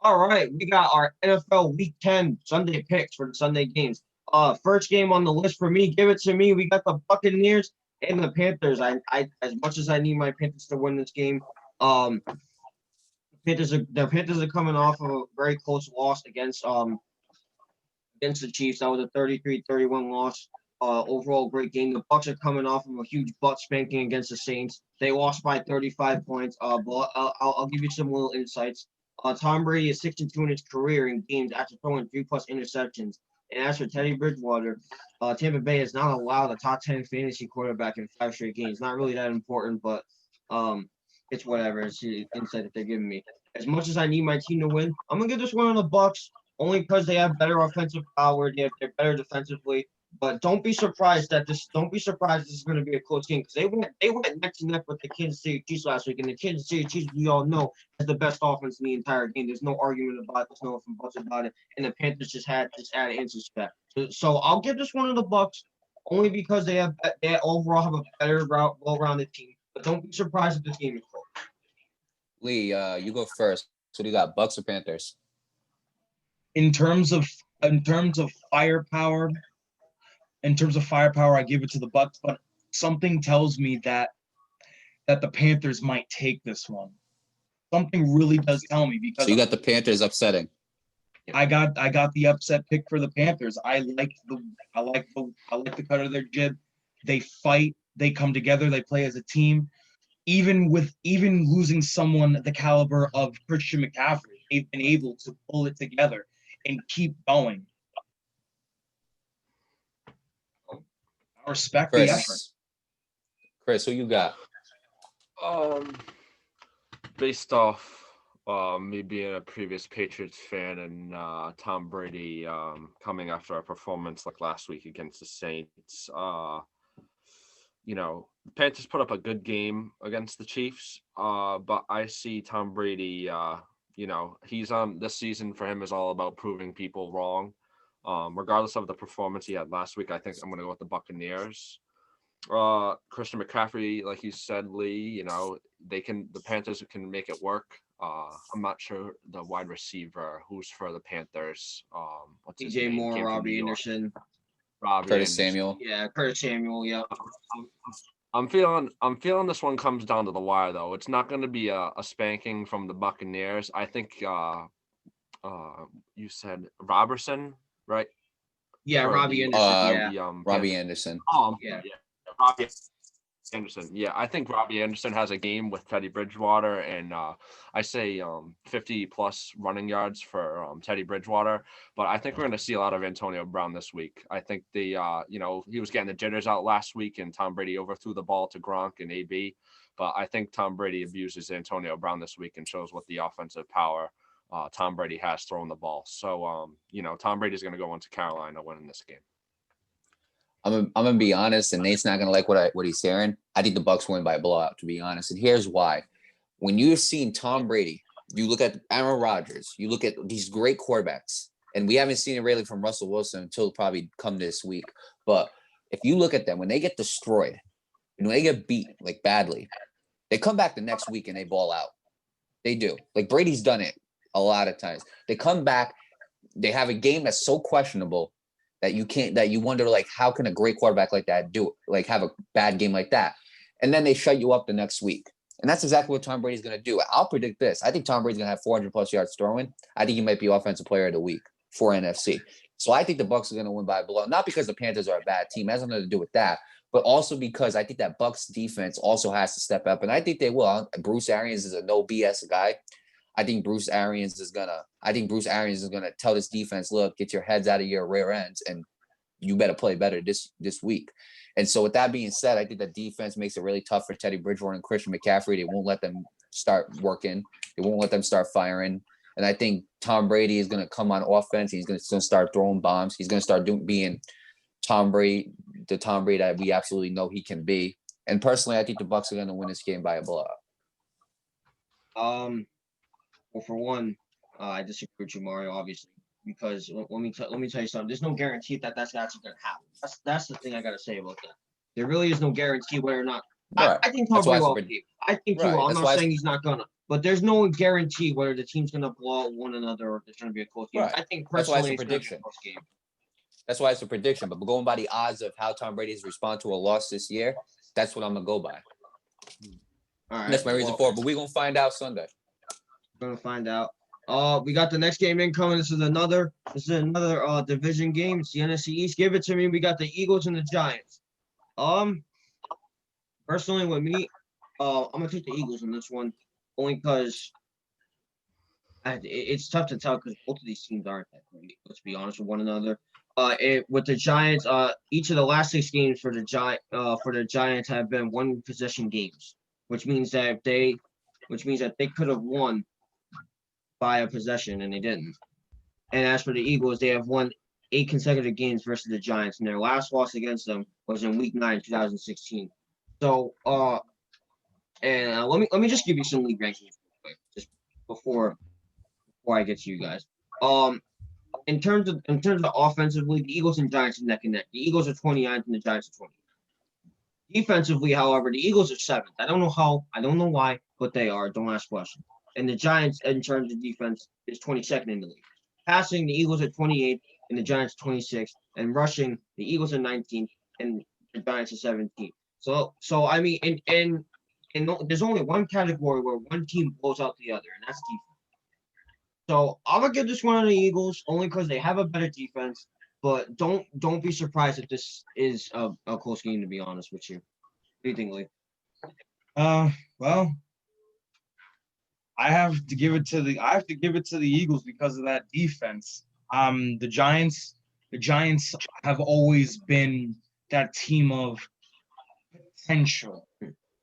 All right, we got our NFL Week 10 Sunday picks for the Sunday games. First game on the list for me, give it to me. We got the Buccaneers and the Panthers. I as much as I need my Panthers to win this game, the Panthers are coming off of a very close loss against the Chiefs. That was a 33-31 loss. Overall, great game. The Bucs are coming off of a huge butt spanking against the Saints. They lost by 35 points. But I'll give you some little insights. Tom Brady is 62 in his career in games after throwing 3+ interceptions. And as for Teddy Bridgewater, Tampa Bay has not allowed a top 10 fantasy quarterback in 5 straight games. Not really that important, but it's whatever. It's the insight that they're giving me. As much as I need my team to win, I'm gonna give this one on the Bucs only because they have better offensive power. They're better defensively. But don't be surprised this is going to be a close game because they went neck to neck with the Kansas City Chiefs last week, and the Kansas City Chiefs we all know has the best offense in the entire game. There's no argument about it. There's no ifs and buts about it. And the Panthers just added answers to that. So I'll give this one to the Bucs only because they overall have a better well-rounded team. But don't be surprised if this game is close. Lee, you go first. So you got Bucs or Panthers? In terms of firepower. I give it to the Bucs, but something tells me that the Panthers might take this one. Something really does tell me because so you got the Panthers upsetting. I got the upset pick for the Panthers. I like the cut of their jib. They fight, they come together, they play as a team. Even losing someone the caliber of Christian McCaffrey, they've been able to pull it together and keep going. I respect the effort. Chris, who you got? Based off me being a previous Patriots fan and Tom Brady coming after a performance like last week against the Saints, the Panthers put up a good game against the Chiefs, but I see Tom Brady, he's on this season for him is all about proving people wrong. Regardless of the performance he had last week, I think I'm going to go with the Buccaneers. Christian McCaffrey, like you said, Lee, the Panthers can make it work. I'm not sure the wide receiver who's for the Panthers. What's his DJ name? Moore, Robbie Anderson. Curtis Samuel. Yeah, Curtis Samuel. Yeah. I'm feeling this one comes down to the wire though. It's not going to be a spanking from the Buccaneers. I think you said Robertson, right? Yeah, Robbie Anderson. Robbie Anderson. Yeah. Robbie Anderson. Yeah, I think Robbie Anderson has a game with Teddy Bridgewater, and I say 50+ running yards for Teddy Bridgewater. But I think we're going to see a lot of Antonio Brown this week. I think he was getting the jitters out last week, and Tom Brady overthrew the ball to Gronk and AB. But I think Tom Brady abuses Antonio Brown this week and shows what the offensive power Tom Brady has throwing the ball. So, Tom Brady's going to go into Carolina winning this game. I'm gonna be honest, and Nate's not gonna like what he's hearing. I think the Bucs win by a blowout, to be honest. And here's why. When you're seeing Tom Brady, you look at Aaron Rodgers, you look at these great quarterbacks, and we haven't seen it really from Russell Wilson until probably come this week. But if you look at them, when they get destroyed, and when they get beat like badly, they come back the next week and they ball out. They do. Like Brady's done it a lot of times. They come back, they have a game that's so questionable that you wonder, like, how can a great quarterback like that do it? Like, have a bad game like that? And then they shut you up the next week. And that's exactly what Tom Brady's going to do. I'll predict this. I think Tom Brady's going to have 400+ yards throwing. I think he might be offensive player of the week for NFC. So I think the Bucs are going to win by a blow. Not because the Panthers are a bad team. It has nothing to do with that. But also because I think that Bucs defense also has to step up. And I think they will. Bruce Arians is a no BS guy. I think Bruce Arians is gonna tell this defense, look, get your heads out of your rear ends, and you better play better this week. And so with that being said, I think the defense makes it really tough for Teddy Bridgewater and Christian McCaffrey. They won't let them start working. They won't let them start firing. And I think Tom Brady is gonna come on offense. He's gonna start throwing bombs. He's gonna start being Tom Brady, the Tom Brady that we absolutely know he can be. And personally, I think the Bucs are gonna win this game by a blowout. Well, for one, I disagree with you, Mario, obviously, because let me tell you something. There's no guarantee that that's actually going to happen. That's the thing I got to say about that. There really is no guarantee whether or not. Right. I think Tom Brady will. I think he will. I'm not saying he's not gonna. but there's no guarantee whether the team's gonna blow out one another or if it's gonna be a close game. Right. I think That's why it's personally a it's gonna be a prediction. close game. That's why it's a prediction. But going by the odds of how Tom Brady has responded to a loss this year, that's what I'm gonna go by. All right. That's my reason for it. But we're gonna find out Sunday. We're gonna find out. We got the next game incoming. This is another division game. It's the NFC East. Give it to me. We got the Eagles and the Giants. Personally with me, I'm gonna take the Eagles in this one, only because it's tough to tell because both of these teams aren't that great. Let's be honest with one another. With the Giants, each of the last 6 games for the Giants have been 1-possession games, which means that they could have won by a possession and they didn't. And as for the Eagles, they have won 8 consecutive games versus the Giants, and their last loss against them was in Week 9, 2016. So, and let me just give you some league rankings real quick, just before I get to you guys. In terms of offensively, the Eagles and Giants are neck and neck. The Eagles are 29th and the Giants are 20th. Defensively, however, the Eagles are 7th. I don't know how, I don't know why, but they are. Don't ask questions. And the Giants, in terms of defense, is 22nd in the league. Passing, the Eagles are 28th and the Giants 26th. And rushing, the Eagles are 19th and the Giants are 17th. So I mean, and there's only one category where one team blows out the other, and that's defense. So I'm gonna give this one to the Eagles only because they have a better defense. But don't be surprised if this is a close game. To be honest with you, what do you think, Lee? Well, I have to give it to the Eagles because of that defense. The Giants have always been that team of potential.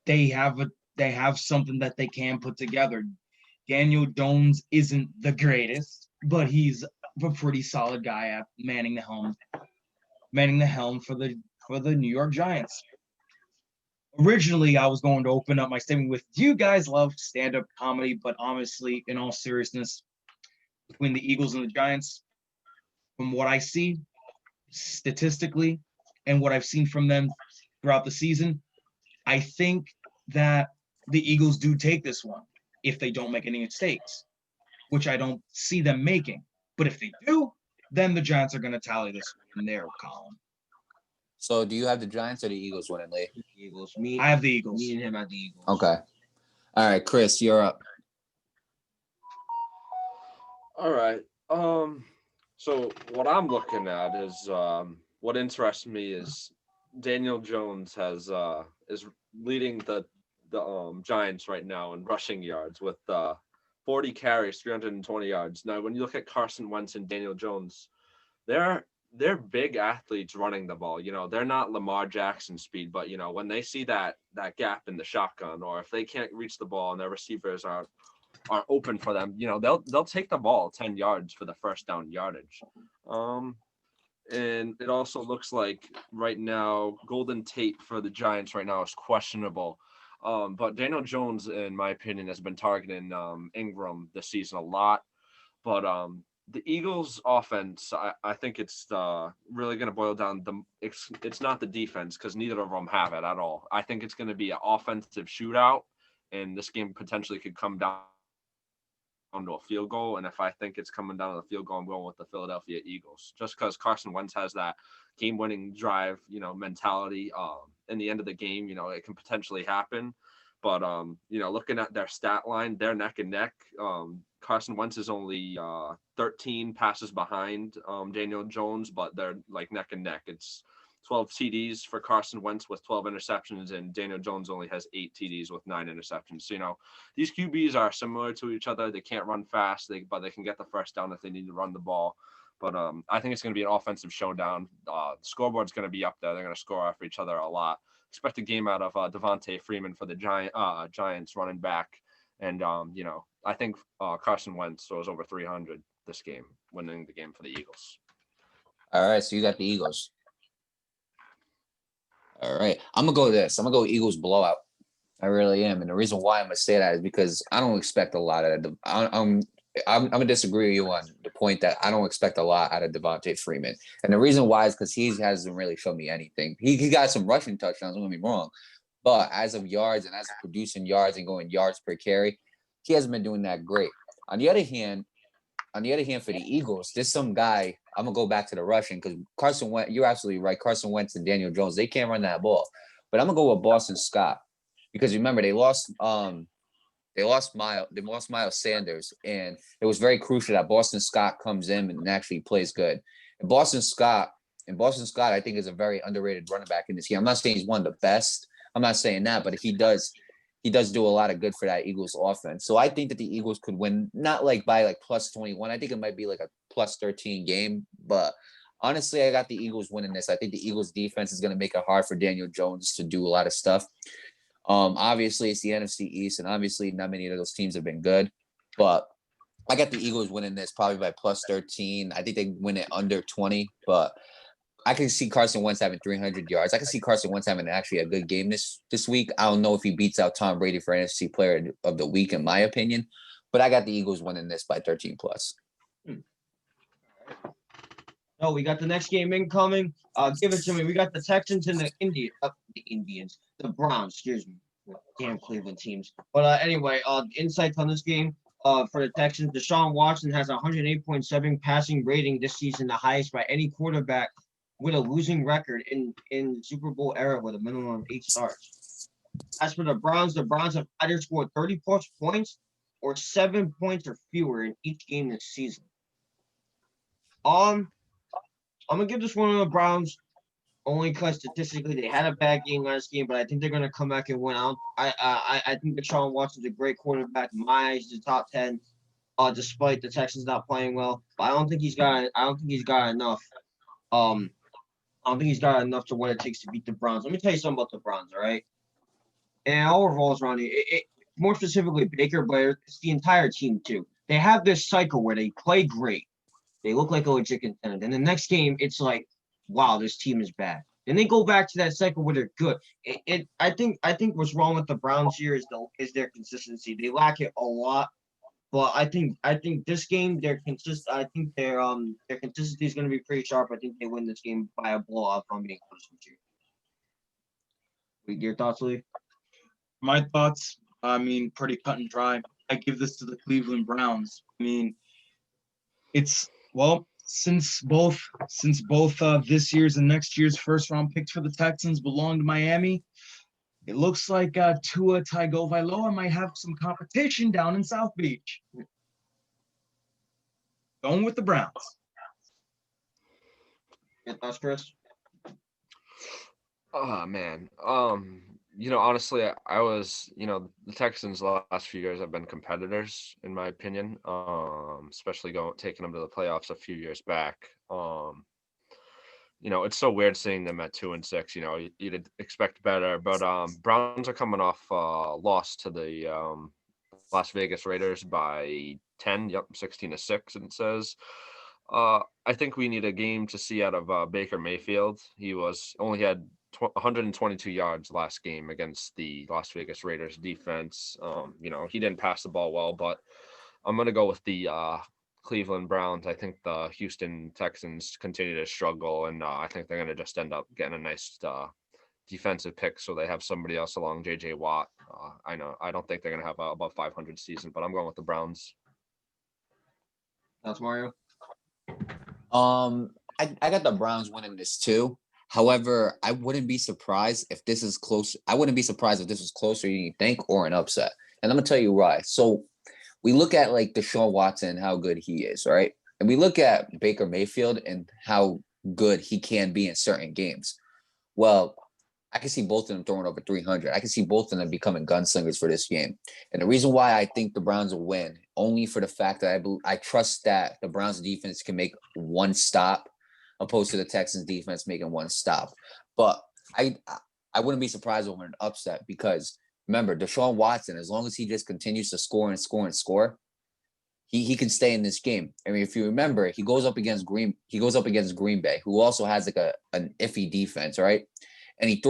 They have something that they can put together. Daniel Jones isn't the greatest, but he's a pretty solid guy at manning the helm for the New York Giants. Originally, I was going to open up my statement with, do you guys love stand-up comedy? But honestly, in all seriousness, between the Eagles and the Giants, from what I see statistically and what I've seen from them throughout the season, I think that the Eagles do take this one if they don't make any mistakes, which I don't see them making. But if they do, then the Giants are going to tally this in their column. So do you have the Giants or the Eagles winning, Lee? Eagles. I have the Eagles. Me and him have the Eagles. Okay. All right, Chris, you're up. All right. So what I'm looking at is what interests me is Daniel Jones is leading the Giants right now in rushing yards with 40 carries, 320 yards. Now, when you look at Carson Wentz and Daniel Jones, they're big athletes running the ball. You know, they're not Lamar Jackson speed, but you know, when they see that gap in the shotgun, or if they can't reach the ball and their receivers are open for them, you know, they'll take the ball 10 yards for the first down yardage. And it also looks like right now Golden Tate for the Giants right now is questionable. But Daniel Jones, in my opinion, has been targeting Ingram this season a lot. But the Eagles' offense, I think it's really going to boil down. It's not the defense because neither of them have it at all. I think it's going to be an offensive shootout, and this game potentially could come down to a field goal. And if I think it's coming down to the field goal, I'm going with the Philadelphia Eagles, just because Carson Wentz has that game-winning drive, you know, mentality. In the end of the game, you know, it can potentially happen. But, you know, looking at their stat line, they're neck and neck. Carson Wentz is only 13 passes behind Daniel Jones, but they're like neck and neck. It's 12 TDs for Carson Wentz with 12 interceptions, and Daniel Jones only has 8 TDs with 9 interceptions. So, you know, these QBs are similar to each other. They can't run fast, but they can get the first down if they need to run the ball. But I think it's going to be an offensive showdown. The scoreboard's going to be up there. They're going to score off each other a lot. Expect a game out of Devontae Freeman for the Giants running back. And, you know, I think Carson Wentz throws over 300 this game, winning the game for the Eagles. All right, so you got the Eagles. All right, I'm going to go this. I'm going to go Eagles blowout. I really am. And the reason why I'm going to say that is because I don't expect a lot out of I'm going to disagree with you on the point that I don't expect a lot out of Devontae Freeman. And the reason why is because he hasn't really shown me anything. He got some rushing touchdowns, don't get me wrong. But as of yards and as of producing yards and going yards per carry, he hasn't been doing that great. On the other hand, for the Eagles, there's some guy. I'm gonna go back to the rushing because Carson Wentz. You're absolutely right. Carson Wentz and Daniel Jones, they can't run that ball. But I'm gonna go with Boston Scott because remember they lost Miles Sanders, and it was very crucial that Boston Scott comes in and actually plays good. And Boston Scott, I think is a very underrated running back in this game. I'm not saying he's one of the best. I'm not saying that, but he does do a lot of good for that Eagles offense. So I think that the Eagles could win, not like by like plus 21. I think it might be like a plus 13 game. But honestly, I got the Eagles winning this. I think the Eagles defense is going to make it hard for Daniel Jones to do a lot of stuff. Obviously, it's the NFC East, and obviously not many of those teams have been good. But I got the Eagles winning this probably by plus 13. I think they win it under 20, but I can see Carson Wentz having 300 yards. I can see Carson Wentz having actually a good game this week. I don't know if he beats out Tom Brady for NFC Player of the Week, in my opinion, but I got the Eagles winning this by 13 plus. Oh, we got the next game incoming. Give it to me. We got the Texans and the Browns. Excuse me. Damn Cleveland teams. But anyway, insights on this game. For the Texans, Deshaun Watson has 108.7 passing rating this season, the highest by any quarterback with a losing record in the Super Bowl era with a minimum of 8 starts. As for the Browns have either scored 30 plus points or 7 points or fewer in each game this season. I'm gonna give this one to the Browns only because statistically they had a bad game last game, but I think they're gonna come back and win out. I think Deshaun Watson's a great quarterback. In my eyes, the top 10, despite the Texans not playing well. But I don't think he's got enough. I don't think he's got enough to what it takes to beat the Browns. Let me tell you something about the Browns, all right? And all revolves around it. More specifically, Baker, but it's the entire team too. They have this cycle where they play great. They look like a legit contender. And the next game, it's like, wow, this team is bad. Then they go back to that cycle where they're good. I think what's wrong with the Browns here is their consistency. They lack it a lot. But I think this game their consistency is going to be pretty sharp. I think they win this game by a blowout. If I'm being honest with you. Your thoughts, Lee? My thoughts, pretty cut and dry. I give this to the Cleveland Browns. It's since both this year's and next year's first round picks for the Texans belong to Miami. It looks like Tua Tagovailoa might have some competition down in South Beach. Going with the Browns. Your thoughts, Chris? Oh man. Honestly, I was, the Texans the last few years have been competitors in my opinion. Especially taking them to the playoffs a few years back. It's so weird seeing them at 2-6. You'd expect better, but Browns are coming off loss to the Las Vegas Raiders by 10. Yep, 16-6. And it says, I think we need a game to see out of Baker Mayfield. He only had 122 yards last game against the Las Vegas Raiders defense. He didn't pass the ball well, but I'm gonna go with the Cleveland Browns. I think the Houston Texans continue to struggle, and I think they're going to just end up getting a nice defensive pick, so they have somebody else along J.J. Watt. I don't think they're going to have above 500 season, but I'm going with the Browns. That's Mario. I got the Browns winning this too. However, I wouldn't be surprised if this is close. I wouldn't be surprised if this was closer than you think or an upset. And I'm gonna tell you why. So we look at like Deshaun Watson, how good he is, right? And we look at Baker Mayfield and how good he can be in certain games. Well, I can see both of them throwing over 300. I can see both of them becoming gunslingers for this game. And the reason why I think the Browns will win, only for the fact that I trust that the Browns defense can make one stop opposed to the Texans defense making one stop. But I wouldn't be surprised over an upset because remember, Deshaun Watson, as long as he just continues to score and score and score, he can stay in this game. I mean, if you remember, he goes up against Green Bay, who also has like an iffy defense, right? And he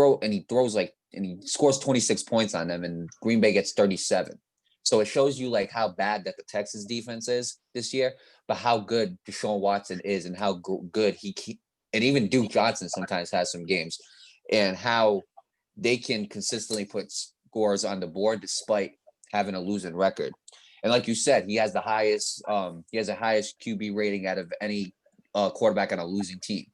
scores 26 points on them, and Green Bay gets 37. So it shows you like how bad that the Texas defense is this year, but how good Deshaun Watson is, and how good and even Duke Johnson sometimes has some games, and how they can consistently put scores on the board despite having a losing record. And like you said, he has the highest QB rating out of any quarterback on a losing team.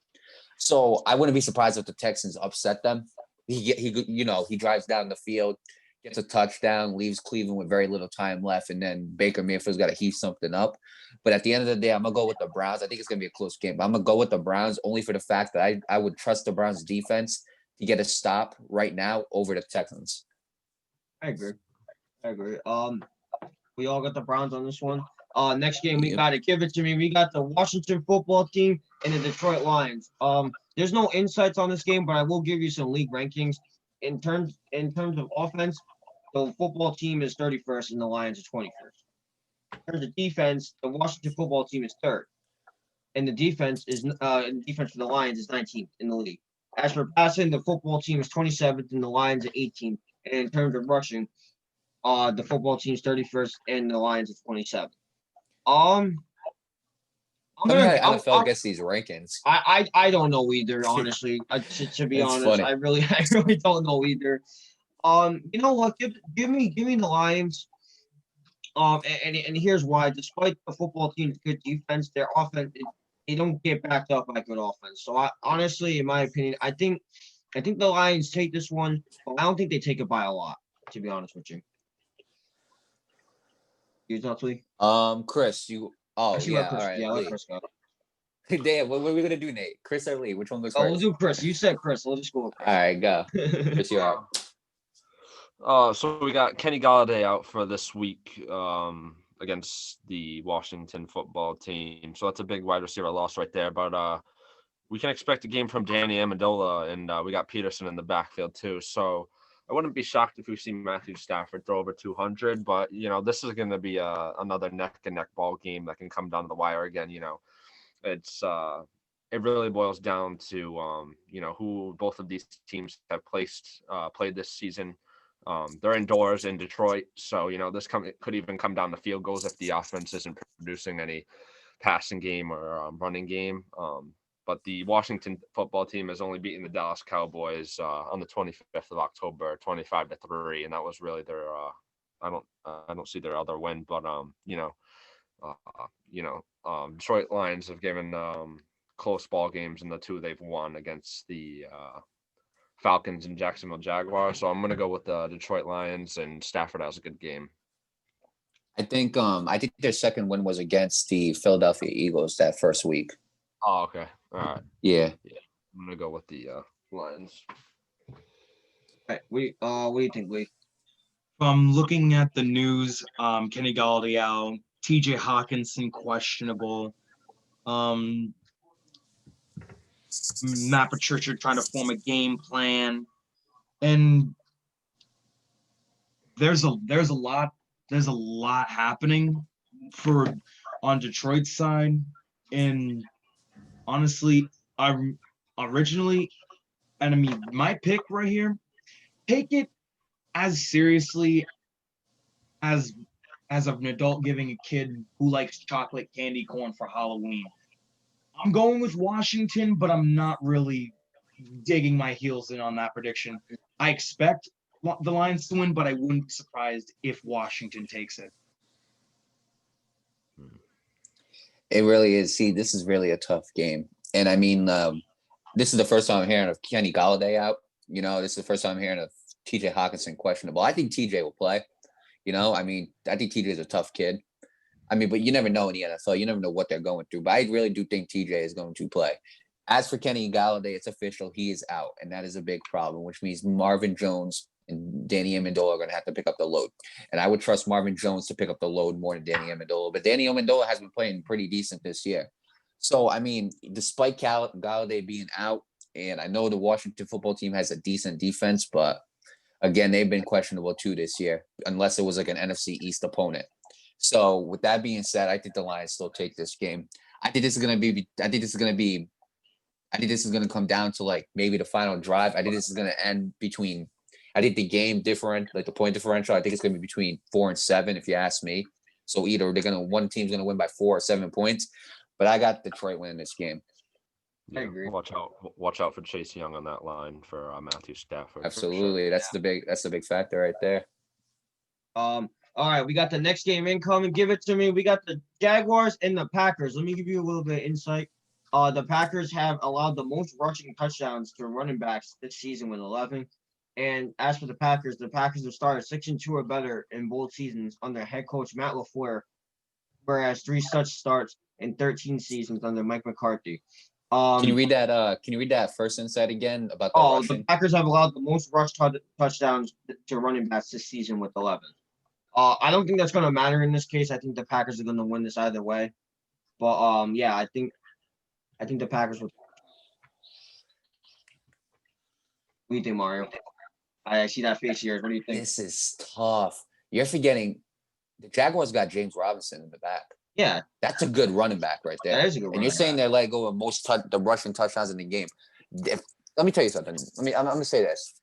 So I wouldn't be surprised if the Texans upset them. He drives down the field, gets a touchdown, leaves Cleveland with very little time left, and then Baker Mayfield's got to heave something up. But at the end of the day, I'm gonna go with the Browns. I think it's gonna be a close game, but I'm gonna go with the Browns only for the fact that I would trust the Browns defense to get a stop right now over the Texans. I agree. We all got the Browns on this one. Next game we got to give it to me. We got the Washington football team and the Detroit Lions. There's no insights on this game, but I will give you some league rankings. In terms of offense, the football team is 31st and the Lions are 21st. In terms of defense, the Washington football team is 3rd, and the defense for the Lions is 19th in the league. As for passing, the football team is 27th and the Lions are 18th. And in terms of rushing, the football team is 31st and the Lions are 27th. NFL gets these rankings. I don't know either, honestly. To be honest, funny. I really don't know either. You know what? Give me the Lions. And here's why. Despite the football team's good defense, their offense they don't get backed up by good offense. So honestly, in my opinion, I think the Lions take this one, but I don't think they take it by a lot. To be honest with you. You not Lee? Chris, you. Oh Actually, yeah, Chris, all right. Yeah, let Chris go. Damn, what are we gonna do, Nate? Chris or Lee? Which one goes first? We'll do Chris. You said Chris. We'll just go with Chris. All right, go. Chris, you're out. So we got Kenny Galladay out for this week against the Washington football team. So that's a big wide receiver loss right there. But we can expect a game from Danny Amendola, and we got Peterson in the backfield too. So I wouldn't be shocked if we see Matthew Stafford throw over 200. But, this is going to be another neck-and-neck ball game that can come down to the wire again. It's it really boils down to, who both of these teams have played this season. They're indoors in Detroit. So, this could even come down to field goals if the offense isn't producing any passing game or running game. But the Washington football team has only beaten the Dallas Cowboys on the 25th of October, 25-3, and that was really their. I don't see their other win, but Detroit Lions have given close ball games in the 2 they've won against the Falcons and Jacksonville Jaguars. So I'm going to go with the Detroit Lions, and Stafford has a good game. I think their second win was against the Philadelphia Eagles that first week. Oh, okay. All right. Yeah. I'm gonna go with the Lions. Right. What do you think, Lee? From looking at the news, Kenny Galladay out, TJ Hawkinson questionable, Matt Patricia trying to form a game plan, and there's a lot happening on Detroit's side, and honestly, my pick right here, take it as seriously as an adult giving a kid who likes chocolate candy corn for Halloween. I'm going with Washington, but I'm not really digging my heels in on that prediction. I expect the Lions to win, but I wouldn't be surprised if Washington takes it. It really is. See, this is really a tough game. And I mean, this is the first time I'm hearing of Kenny Galladay out. This is the first time I'm hearing of TJ Hawkinson questionable. I think TJ will play. I think TJ is a tough kid. But you never know in the NFL. You never know what they're going through. But I really do think TJ is going to play. As for Kenny Galladay, it's official. He is out. And that is a big problem, which means Marvin Jones and Danny Amendola are going to have to pick up the load. And I would trust Marvin Jones to pick up the load more than Danny Amendola. But Danny Amendola has been playing pretty decent this year. So, despite Galladay being out, and I know the Washington football team has a decent defense, but again, they've been questionable too this year, unless it was like an NFC East opponent. So with that being said, I think the Lions still take this game. I think this is going to come down to like maybe the final drive. I think this is going to end between, I think the game different, like the point differential, I think it's going to be between 4 and 7, if you ask me. So either one team's going to win by 4 or 7 points, but I got Detroit winning this game. Yeah, I agree. Watch out for Chase Young on that line for Matthew Stafford. Absolutely. Sure. That's the big factor right there. All right, we got the next game incoming. Give it to me. We got the Jaguars and the Packers. Let me give you a little bit of insight. The Packers have allowed the most rushing touchdowns to running backs this season with 11. And as for the Packers have started 6-2 or better in both seasons under head coach Matt LaFleur, whereas 3 such starts in 13 seasons under Mike McCarthy. Can you read that? Can you read that first insight again about the The rushing? Packers have allowed the most rush touchdowns to running backs this season with 11. I don't think that's going to matter in this case. I think the Packers are going to win this either way. But yeah, I think the Packers will. What do you think, Mario? I see that face here. What do you think? This is tough. You're forgetting the Jaguars got James Robinson in the back. Yeah, That's a good running back right there. that is a good And running you're saying back. they're like over the rushing touchdowns in the game. Let me tell you something. I'm gonna say this.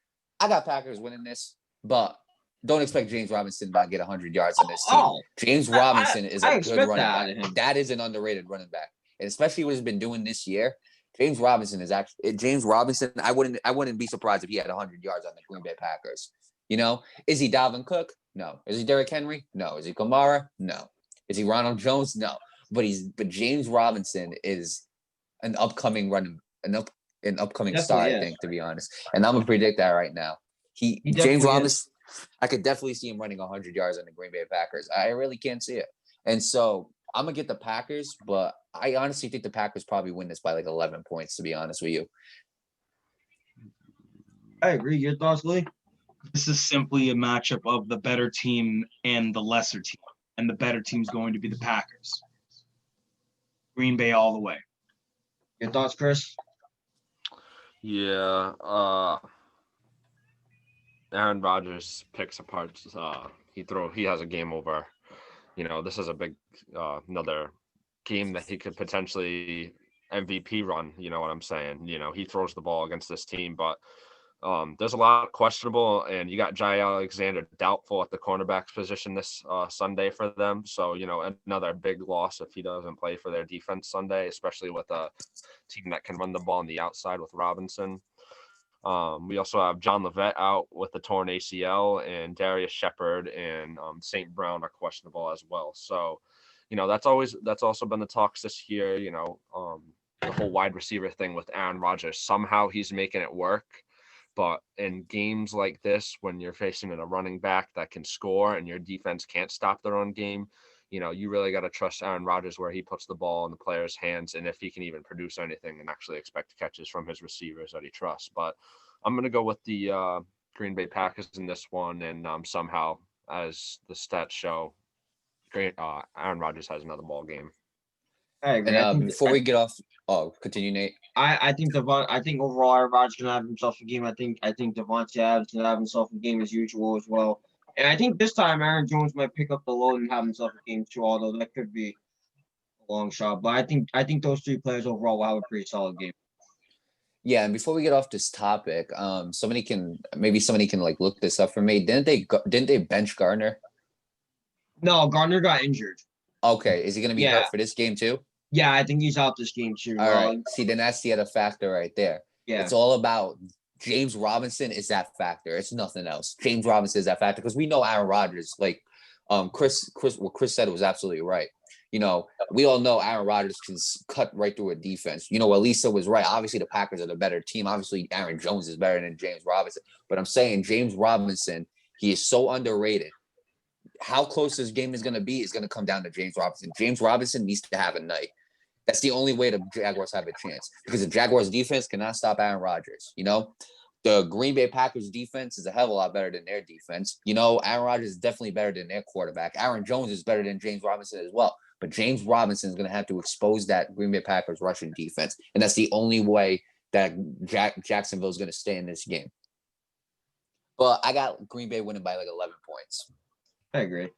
I got Packers winning this, but don't expect James Robinson to not get 100 yards on this team. Oh, James Robinson is I a good expect running that out of back. him. That is an underrated running back, and especially what he's been doing this year. James Robinson is actually James Robinson. I wouldn't be surprised if he had 100 yards on the Green Bay Packers. You know, is he Dalvin Cook? No. Is he Derrick Henry? No. Is he Kamara? No. Is he Ronald Jones? No. But James Robinson is an upcoming Definitely star, I is. think, to be honest. And I'm gonna predict that right now. He James definitely Robinson, I could definitely see him running 100 yards on the Green Bay Packers. I really can't see it. And so I'm gonna get the Packers, but I honestly think the Packers probably win this by like 11 points, to be honest with you. I agree. Your thoughts, Lee? This is simply a matchup of the better team and the lesser team, and the better team is going to be the Packers. Green Bay all the way. Your thoughts, Chris? Yeah. Aaron Rodgers picks apart. He has a game over. This is a big another game that he could potentially MVP run. You know what I'm saying? He throws the ball against this team, but there's a lot questionable, and you got Jai Alexander doubtful at the cornerbacks position this Sunday for them. So, another big loss if he doesn't play for their defense Sunday, especially with a team that can run the ball on the outside with Robinson. We also have John Levet out with a torn ACL, and Darius Shepard and St. Brown are questionable as well. So, that's also been the talks this year, the whole wide receiver thing with Aaron Rodgers. Somehow he's making it work. But in games like this, when you're facing a running back that can score and your defense can't stop their own game, you really got to trust Aaron Rodgers where he puts the ball in the player's hands, and if he can even produce anything and actually expect catches from his receivers that he trusts. But I'm going to go with the Green Bay Packers in this one, and somehow, as the stats show, Aaron Rodgers has another ball game. I agree. And before we get off, continue, Nate. I think overall Aaron Rodgers gonna have himself a game. I think Devontae Adams gonna have himself a game as usual as well. And I think this time Aaron Jones might pick up the load and have himself a game too, although that could be a long shot. But I think those 3 players overall will have a pretty solid game. Yeah, and before we get off this topic, somebody can like look this up for me. Didn't they bench Gardner? No, Gardner got injured. Okay, is he gonna be Yeah. hurt for this game too? Yeah, I think he's out this game too. All right. See, then that's the other factor right there. Yeah. It's all about James Robinson is that factor. It's nothing else. James Robinson is that factor because we know Aaron Rodgers. Like, what Chris said was absolutely right. We all know Aaron Rodgers can cut right through a defense. Elisa was right. Obviously, the Packers are the better team. Obviously, Aaron Jones is better than James Robinson. But I'm saying James Robinson, he is so underrated. How close this game is going to be is going to come down to James Robinson. James Robinson needs to have a night. That's the only way the Jaguars have a chance because the Jaguars defense cannot stop Aaron Rodgers. The Green Bay Packers defense is a hell of a lot better than their defense. Aaron Rodgers is definitely better than their quarterback. Aaron Jones is better than James Robinson as well. But James Robinson is going to have to expose that Green Bay Packers rushing defense. And that's the only way that Jacksonville is going to stay in this game. But I got Green Bay winning by like 11 points. I agree.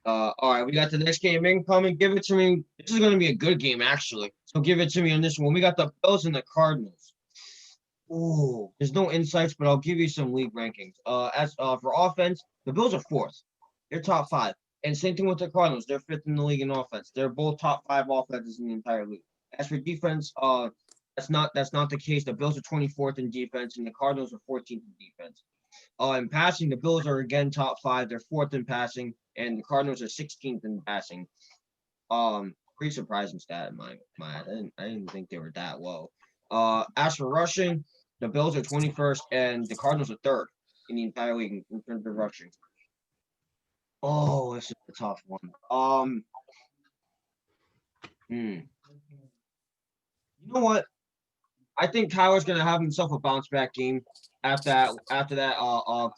All right, we got the next game incoming. Give it to me. This is going to be a good game, actually. So give it to me on this one. We got the Bills and the Cardinals. Ooh, there's no insights, but I'll give you some league rankings. As for offense, the Bills are 4th. They're top 5. And same thing with the Cardinals. They're 5th in the league in offense. They're both top 5 offenses in the entire league. As for defense, that's not the case. The Bills are 24th in defense, and the Cardinals are 14th in defense. In passing, the Bills are again top 5. They're 4th in passing, and the Cardinals are 16th in passing. Pretty surprising stat in my I didn't think they were that low. As for rushing, the Bills are 21st, and the Cardinals are 3rd in the entire league in terms of rushing. Oh, this is a tough one. You know what? I think Kyler's gonna have himself a bounce back game after that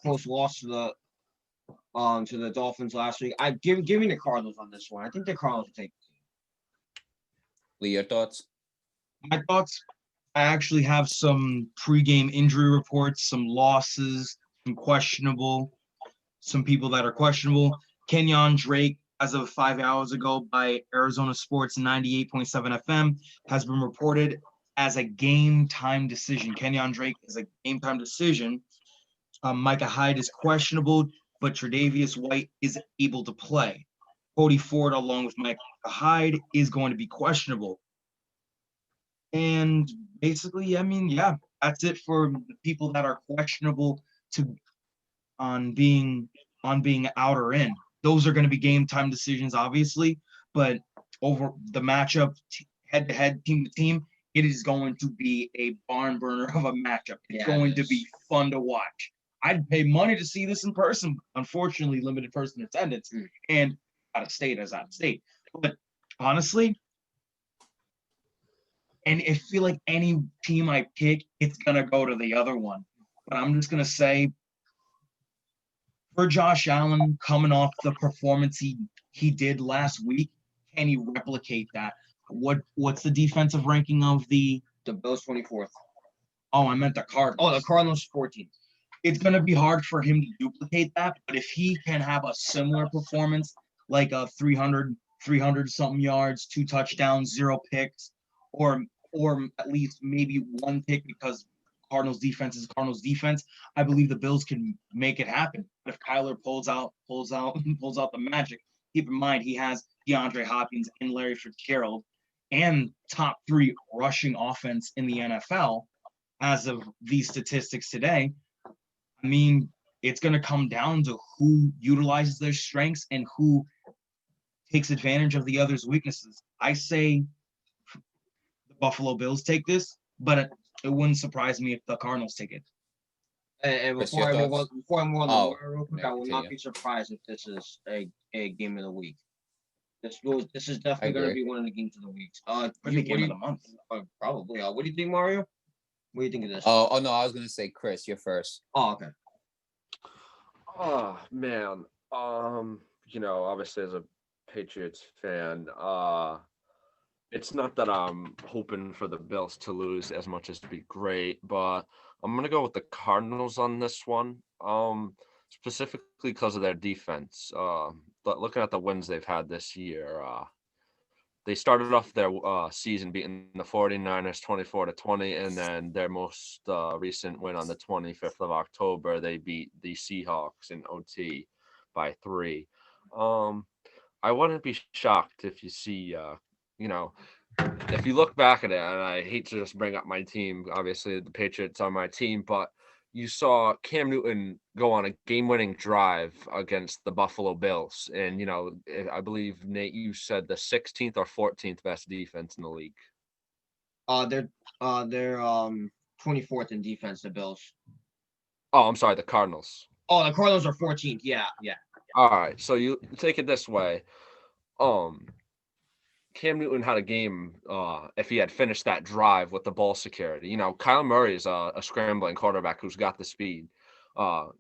close loss to the Dolphins last week. I give me the Cardinals on this one. I think the Cardinals will take. Lee, your thoughts? My thoughts. I actually have some pregame injury reports, some losses, some questionable, some people that are questionable. Kenyon Drake, as of 5 hours ago by Arizona Sports 98.7 FM, has been reported as a game time decision. Kenyon Drake is a game time decision. Micah Hyde is questionable, but Tre'Davious White is able to play. Cody Ford, along with Micah Hyde, is going to be questionable. And basically, I mean, yeah, that's it for the people that are questionable on being out or in. Those are going to be game time decisions, obviously, but over the matchup, head to head, team to team, it is going to be a barn burner of a matchup. It's going to be fun to watch. I'd pay money to see this in person. Unfortunately, limited person attendance, and out of state as out of state. But honestly, and I feel like any team I pick, it's gonna go to the other one. But I'm just gonna say, for Josh Allen coming off the performance he did last week, can he replicate that? What's the defensive ranking of the Bills 24th? Oh, I meant the Cardinals. Oh, the Cardinals 14th. It's gonna be hard for him to duplicate that, but if he can have a similar performance, like a 300 something yards, 2 touchdowns, 0 picks, or at least maybe 1 pick because Cardinals defense is Cardinals defense, I believe the Bills can make it happen. But if Kyler pulls out the magic, keep in mind he has DeAndre Hopkins and Larry Fitzgerald and top 3 rushing offense in the NFL as of these statistics today. I mean, it's going to come down to who utilizes their strengths and who takes advantage of the other's weaknesses. I say the Buffalo Bills take this, but it wouldn't surprise me if the Cardinals take it. And Chris, before I your move on, thoughts? real quick, no, I will not continue. be surprised if this is a game of the week. This is definitely going to agree. be one of the games of the weeks. Maybe game of the month. Probably. What do you think, Mario? What do you think of this? Oh no, I was gonna say Chris, you're first. Oh, okay. Oh man. Obviously as a Patriots fan, it's not that I'm hoping for the Bills to lose as much as to be great, but I'm gonna go with the Cardinals on this one. Specifically because of their defense. But looking at the wins they've had this year, they started off their season beating the 49ers 24-20, and then their most recent win on the 25th of October, they beat the Seahawks in OT by 3. I wouldn't be shocked if you see, if you look back at it, and I hate to just bring up my team, obviously the Patriots are my team, but you saw Cam Newton go on a game-winning drive against the Buffalo Bills. And, I believe, Nate, you said the 16th or 14th best defense in the league. They're 24th in defense, the Bills. Oh, I'm sorry, the Cardinals. Oh, the Cardinals are 14th. Yeah. All right, so you take it this way. Cam Newton had a game if he had finished that drive with the ball security. Kyler Murray is a scrambling quarterback who's got the speed. The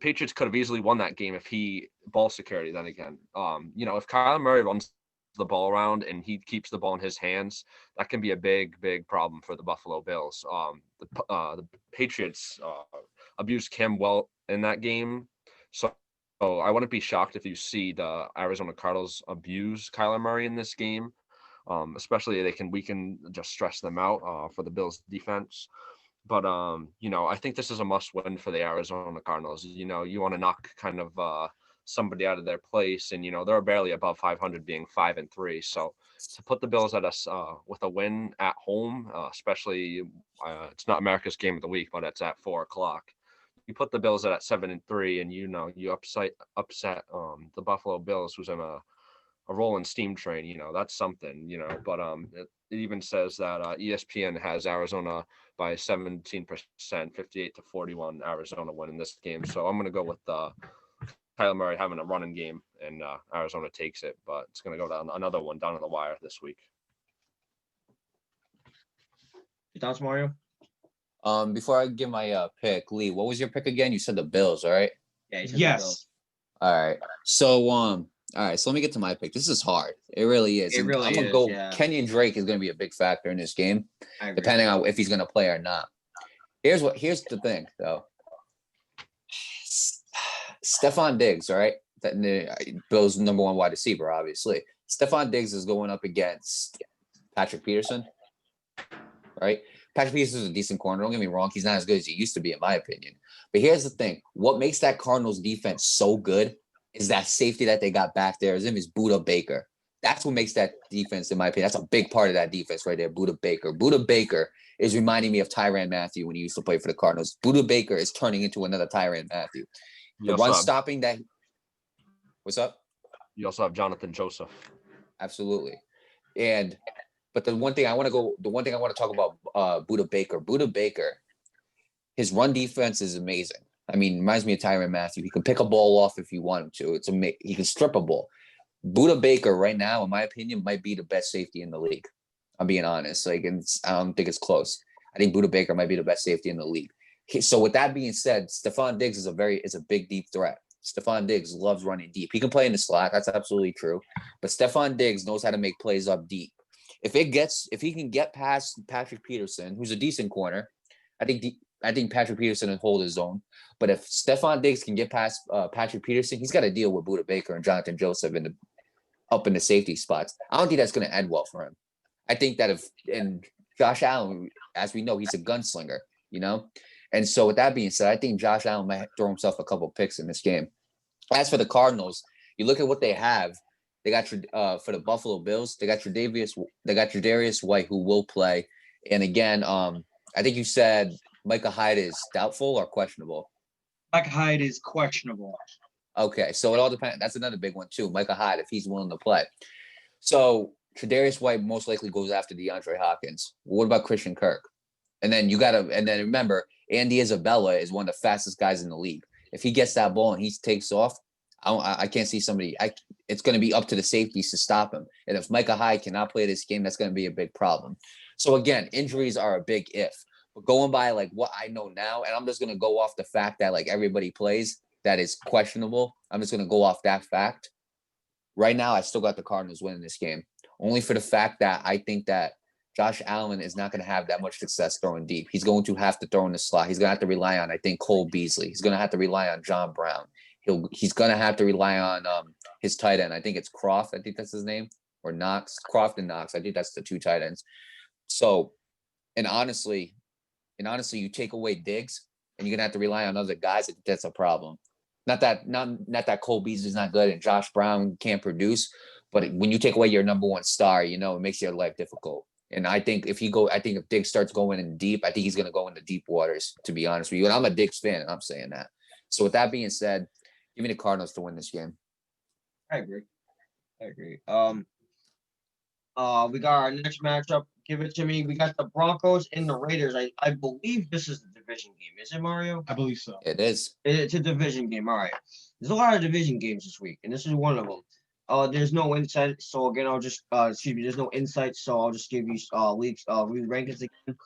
Patriots could have easily won that game if he ball security then again. If Kyler Murray runs the ball around and he keeps the ball in his hands, that can be a big, big problem for the Buffalo Bills. The Patriots abused Cam well in that game. So I wouldn't be shocked if you see the Arizona Cardinals abuse Kyler Murray in this game. Especially we can just stress them out for the Bills defense. But I think this is a must win for the Arizona Cardinals. You want to knock kind of somebody out of their place, and they're barely above 500, being 5-3. So to put the Bills at us with a win at home, especially it's not America's game of the week, but it's at 4:00. you put the Bills at 7-3, and you upset the Buffalo Bills, who's in a rolling steam train. That's something. But it even says that ESPN has Arizona by 17%, 58-41, Arizona winning this game. So I'm gonna go with Kyler Murray having a running game, and Arizona takes it, but it's gonna go down another one down to the wire this week. Your thoughts, Mario? Before I give my pick, Lee, what was your pick again? You said the Bills, all right? Yeah, he said the Yes. Bills. All right. So all right, so let me get to my pick. This is hard. It really is. It And really I'm gonna is, go yeah. Kenyon Drake is gonna be a big factor in this game, I agree. depending on if he's gonna play or not. Here's the thing though. Stephon Diggs, all right? Bills' number one wide receiver, obviously. Stephon Diggs is going up against Patrick Peterson, right? Patrick Peterson is a decent corner. Don't get me wrong. He's not as good as he used to be, in my opinion. But here's the thing. What makes that Cardinals defense so good is that safety that they got back there. His name is Buda Baker. That's what makes that defense, in my opinion. That's a big part of that defense right there, Buda Baker. Buda Baker is reminding me of Tyrann Mathieu when he used to play for the Cardinals. Buda Baker is turning into another Tyrann Mathieu. The run stopping that. What's up? You also have Jonathan Joseph. Absolutely. But the one thing I want to talk about Buda Baker, his run defense is amazing. I mean, reminds me of Tyrann Mathieu. He can pick a ball off if you want him to. He can strip a ball. Buda Baker right now, in my opinion, might be the best safety in the league. I'm being honest. I don't think it's close. I think Buda Baker might be the best safety in the league. So with that being said, Stephon Diggs is a big deep threat. Stephon Diggs loves running deep. He can play in the slot. That's absolutely true. But Stephon Diggs knows how to make plays up deep. If he can get past Patrick Peterson, who's a decent corner, I think Patrick Peterson will hold his own. But if Stephon Diggs can get past Patrick Peterson, he's got to deal with Buda Baker and Jonathan Joseph up in the safety spots. I don't think that's going to end well for him. I think that and Josh Allen, as we know, he's a gunslinger, And so with that being said, I think Josh Allen might throw himself a couple picks in this game. As for the Cardinals, you look at what they have. They got for the Buffalo Bills, they got Tre'Davious White, who will play. And again, I think you said Micah Hyde is doubtful or questionable. Micah Hyde is questionable. Okay, so it all depends. That's another big one too. Micah Hyde, if he's willing to play. So Tre'Davious White most likely goes after DeAndre Hopkins. What about Christian Kirk? And then remember, Andy Isabella is one of the fastest guys in the league. If he gets that ball and he takes off, I can't see somebody. It's going to be up to the safeties to stop him. And if Micah Hyde cannot play this game, that's going to be a big problem. So again, injuries are a big if. But going by what I know now, and I'm just going to go off the fact that everybody plays that is questionable. I'm just going to go off that fact. Right now, I still got the Cardinals winning this game, only for the fact that I think that Josh Allen is not going to have that much success throwing deep. He's going to have to throw in the slot. He's going to have to rely on, I think, Cole Beasley. He's going to have to rely on John Brown. He's going to have to rely on his tight end. I think it's Croft. I think that's his name. Or Knox. Croft and Knox. I think that's the two tight ends. So, and honestly, you take away Diggs and you're going to have to rely on other guys. I think that's a problem. Not that Cole Beasley's not good and Josh Brown can't produce, but when you take away your number one star, it makes your life difficult. And I think if Diggs starts going in deep, I think he's going to go into deep waters, to be honest with you. And I'm a Diggs fan, and I'm saying that. So with that being said, give me the Cardinals to win this game. I agree. We got our next matchup. Give it to me. We got the Broncos and the Raiders. I believe this is the division game. Is it, Mario? I believe so. It is. It's a division game. All right. There's a lot of division games this week, and this is one of them. There's no insight, so again, I'll just there's no insight, so I'll just give you leagues rankings again.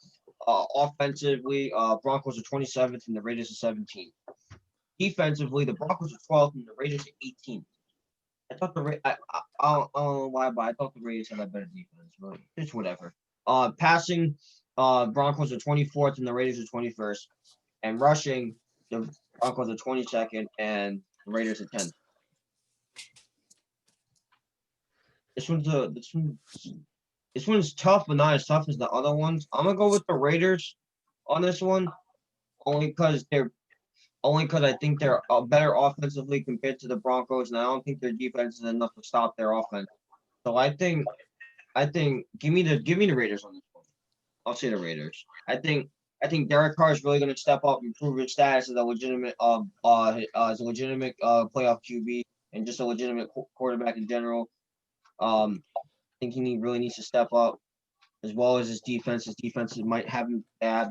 Offensively, Broncos are 27th and the Raiders are 17th. Defensively, the Broncos are 12th and the Raiders are 18th. I thought I don't know why, but I thought the Raiders had a better defense, but it's whatever. Passing, Broncos are 24th and the Raiders are 21st, and rushing, the Broncos are 22nd and the Raiders are 10th. This one's tough, but not as tough as the other ones. I'm gonna go with the Raiders on this one, only because I think they're better offensively compared to the Broncos, and I don't think their defense is enough to stop their offense. So I think give me the Raiders on this one. I'll say the Raiders. I think I think Derek Carr is really going to step up and prove his status as a legitimate playoff QB and just a legitimate quarterback in general. I think really needs to step up as well as his defense. His defenses might have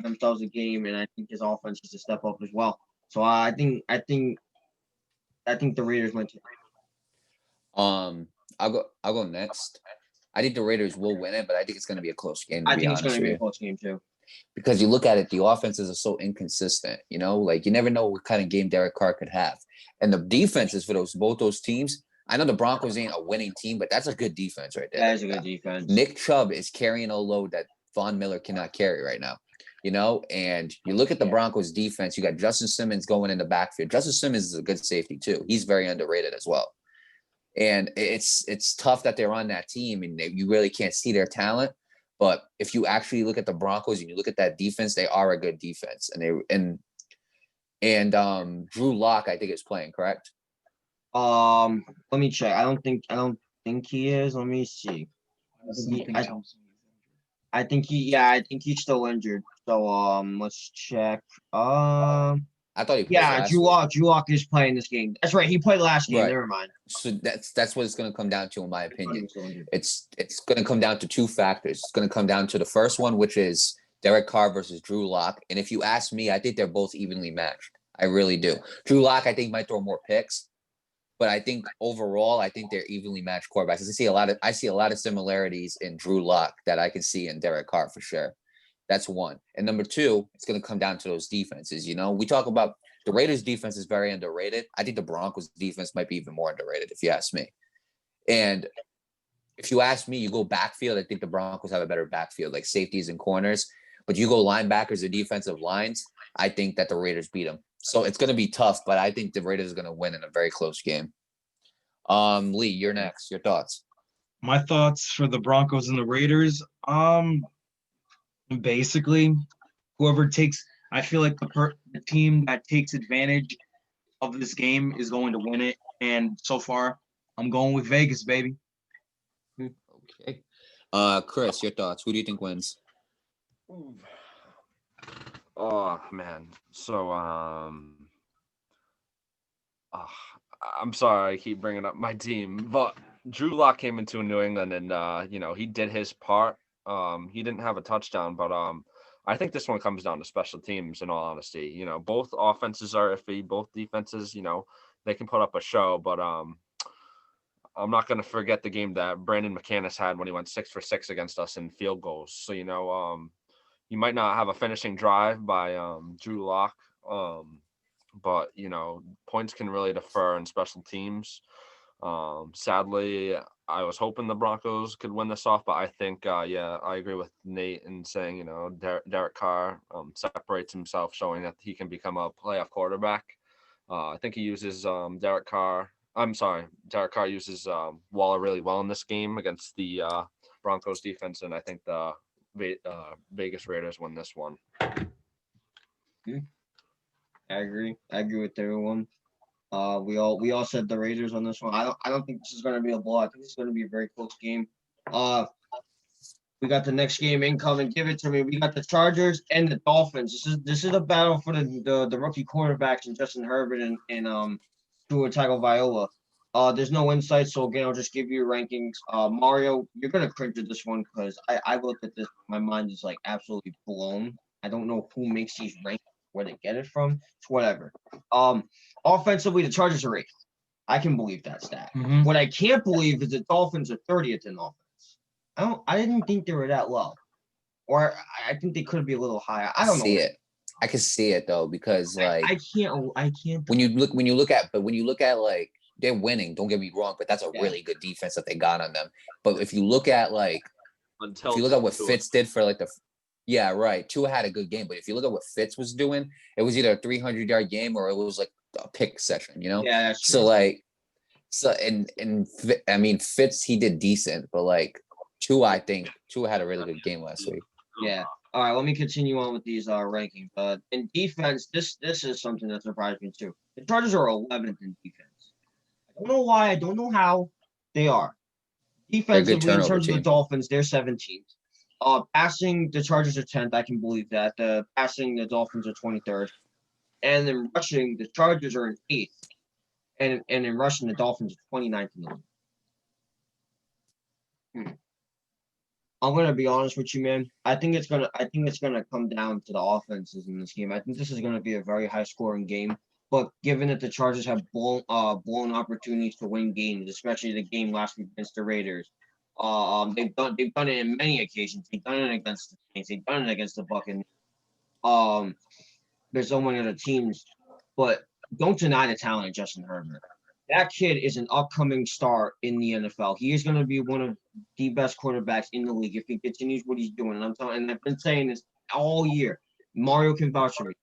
themselves a game, and I think his offense needs to step up as well. So I think the Raiders might. I'll go next. I think the Raiders will win it, but I think it's going to be a close game. I think it's going to be a close game too. Because you look at it, the offenses are so inconsistent. You know, like you never know what kind of game Derek Carr could have, and the defenses for both those teams. I know the Broncos ain't a winning team, but that's a good defense right there. That is a good defense. Nick Chubb is carrying a load that Von Miller cannot carry right now. You know, and you look at the Broncos defense, you got Justin Simmons going in the backfield. Justin Simmons is a good safety too. He's very underrated as well. And it's tough that they're on that team and you really can't see their talent. But if you actually look at the Broncos and you look at that defense, they are a good defense. And Drew Lock, I think, is playing, correct? Let me check. I don't think he is. Let me see. I think he's still injured. So let's check. I thought he played Drew Lock is playing this game. That's right. He played last game. Right. Never mind. So that's what it's going to come down to, in my opinion. It's going to come down to two factors. It's going to come down to the first one, which is Derek Carr versus Drew Lock. And if you ask me, I think they're both evenly matched. I really do. Drew Lock, I think, might throw more picks, but I think overall, I think they're evenly matched quarterbacks. I see a lot of similarities in Drew Lock that I can see in Derek Carr for sure. That's one. And number two, it's going to come down to those defenses. You know, we talk about the Raiders defense is very underrated. I think the Broncos defense might be even more underrated, if you ask me. And if you ask me, you go backfield, I think the Broncos have a better backfield, like safeties and corners. But you go linebackers or defensive lines, I think that the Raiders beat them. So it's going to be tough, but I think the Raiders are going to win in a very close game. Lee, you're next. Your thoughts? My thoughts for the Broncos and the Raiders, basically, I feel like the team that takes advantage of this game is going to win it. And so far, I'm going with Vegas, baby. Okay. Chris, your thoughts? Who do you think wins? Oh man. So I'm sorry I keep bringing up my team, but Drew Lock came into New England and he did his part. He didn't have a touchdown, but I think this one comes down to special teams, in all honesty. You know, both offenses are iffy, both defenses, they can put up a show, but I'm not going to forget the game that Brandon McCandless had when he went 6 for 6 against us in field goals. So, you might not have a finishing drive by Drew Lock, but, points can really defer in special teams. Sadly, I was hoping the Broncos could win this off, but I think, I agree with Nate in saying, Derek Carr separates himself, showing that he can become a playoff quarterback. I think he uses Derek Carr uses Waller really well in this game against the Broncos defense, and I think the Vegas Raiders win this one. I agree with everyone. We all said the Raiders on this one. I don't think this is going to be a blowout. I think this is going to be a very close game. We got the next game incoming. Give it to me. We got the Chargers and the Dolphins. This is a battle for the rookie quarterbacks and Justin Herbert and Tua Tagovailoa. There's no insight, so again, I'll just give you rankings. Mario, you're gonna cringe at this one because I looked at this. My mind is like absolutely blown. I don't know who makes these rankings, where they get it from. It's whatever. Offensively, the Chargers are 8th. I can believe that stat. Mm-hmm. What I can't believe is the Dolphins are 30th in offense. I didn't think they were that low, or I think they could be a little higher. I don't know. See it. I can see it though because like I can't. When you look at like they're winning. Don't get me wrong, but that's a really good defense that they got on them. But if you look at like what Fitz did for like Tua had a good game, but if you look at what Fitz was doing, it was either a 300-yard game or it was like a pick session, Yeah, that's true. I mean Fitz, he did decent, but like Tua had a really good game last week. Yeah. All right, let me continue on with these rankings. In defense, this is something that surprised me too. The Chargers are 11th in defense. I don't know why. I don't know how they are. Defensively, in terms of the Dolphins, they're 17th. Passing, the Chargers are 10th. I can believe that. Passing, the Dolphins are 23rd. And then rushing, the Chargers are in 8th. And in rushing, the Dolphins are 29th in the league. I'm gonna be honest with you, man. I think it's gonna come down to the offenses in this game. I think this is gonna be a very high scoring game. But given that the Chargers have blown opportunities to win games, especially the game last week against the Raiders, they've done it in many occasions. They've done it against the Saints. They've done it against the Buccaneers. There's so many other teams, but don't deny the talent of Justin Herbert. That kid is an upcoming star in the NFL. He is going to be one of the best quarterbacks in the league if he continues what he's doing. And I've been saying this all year. Mario can vouch for me.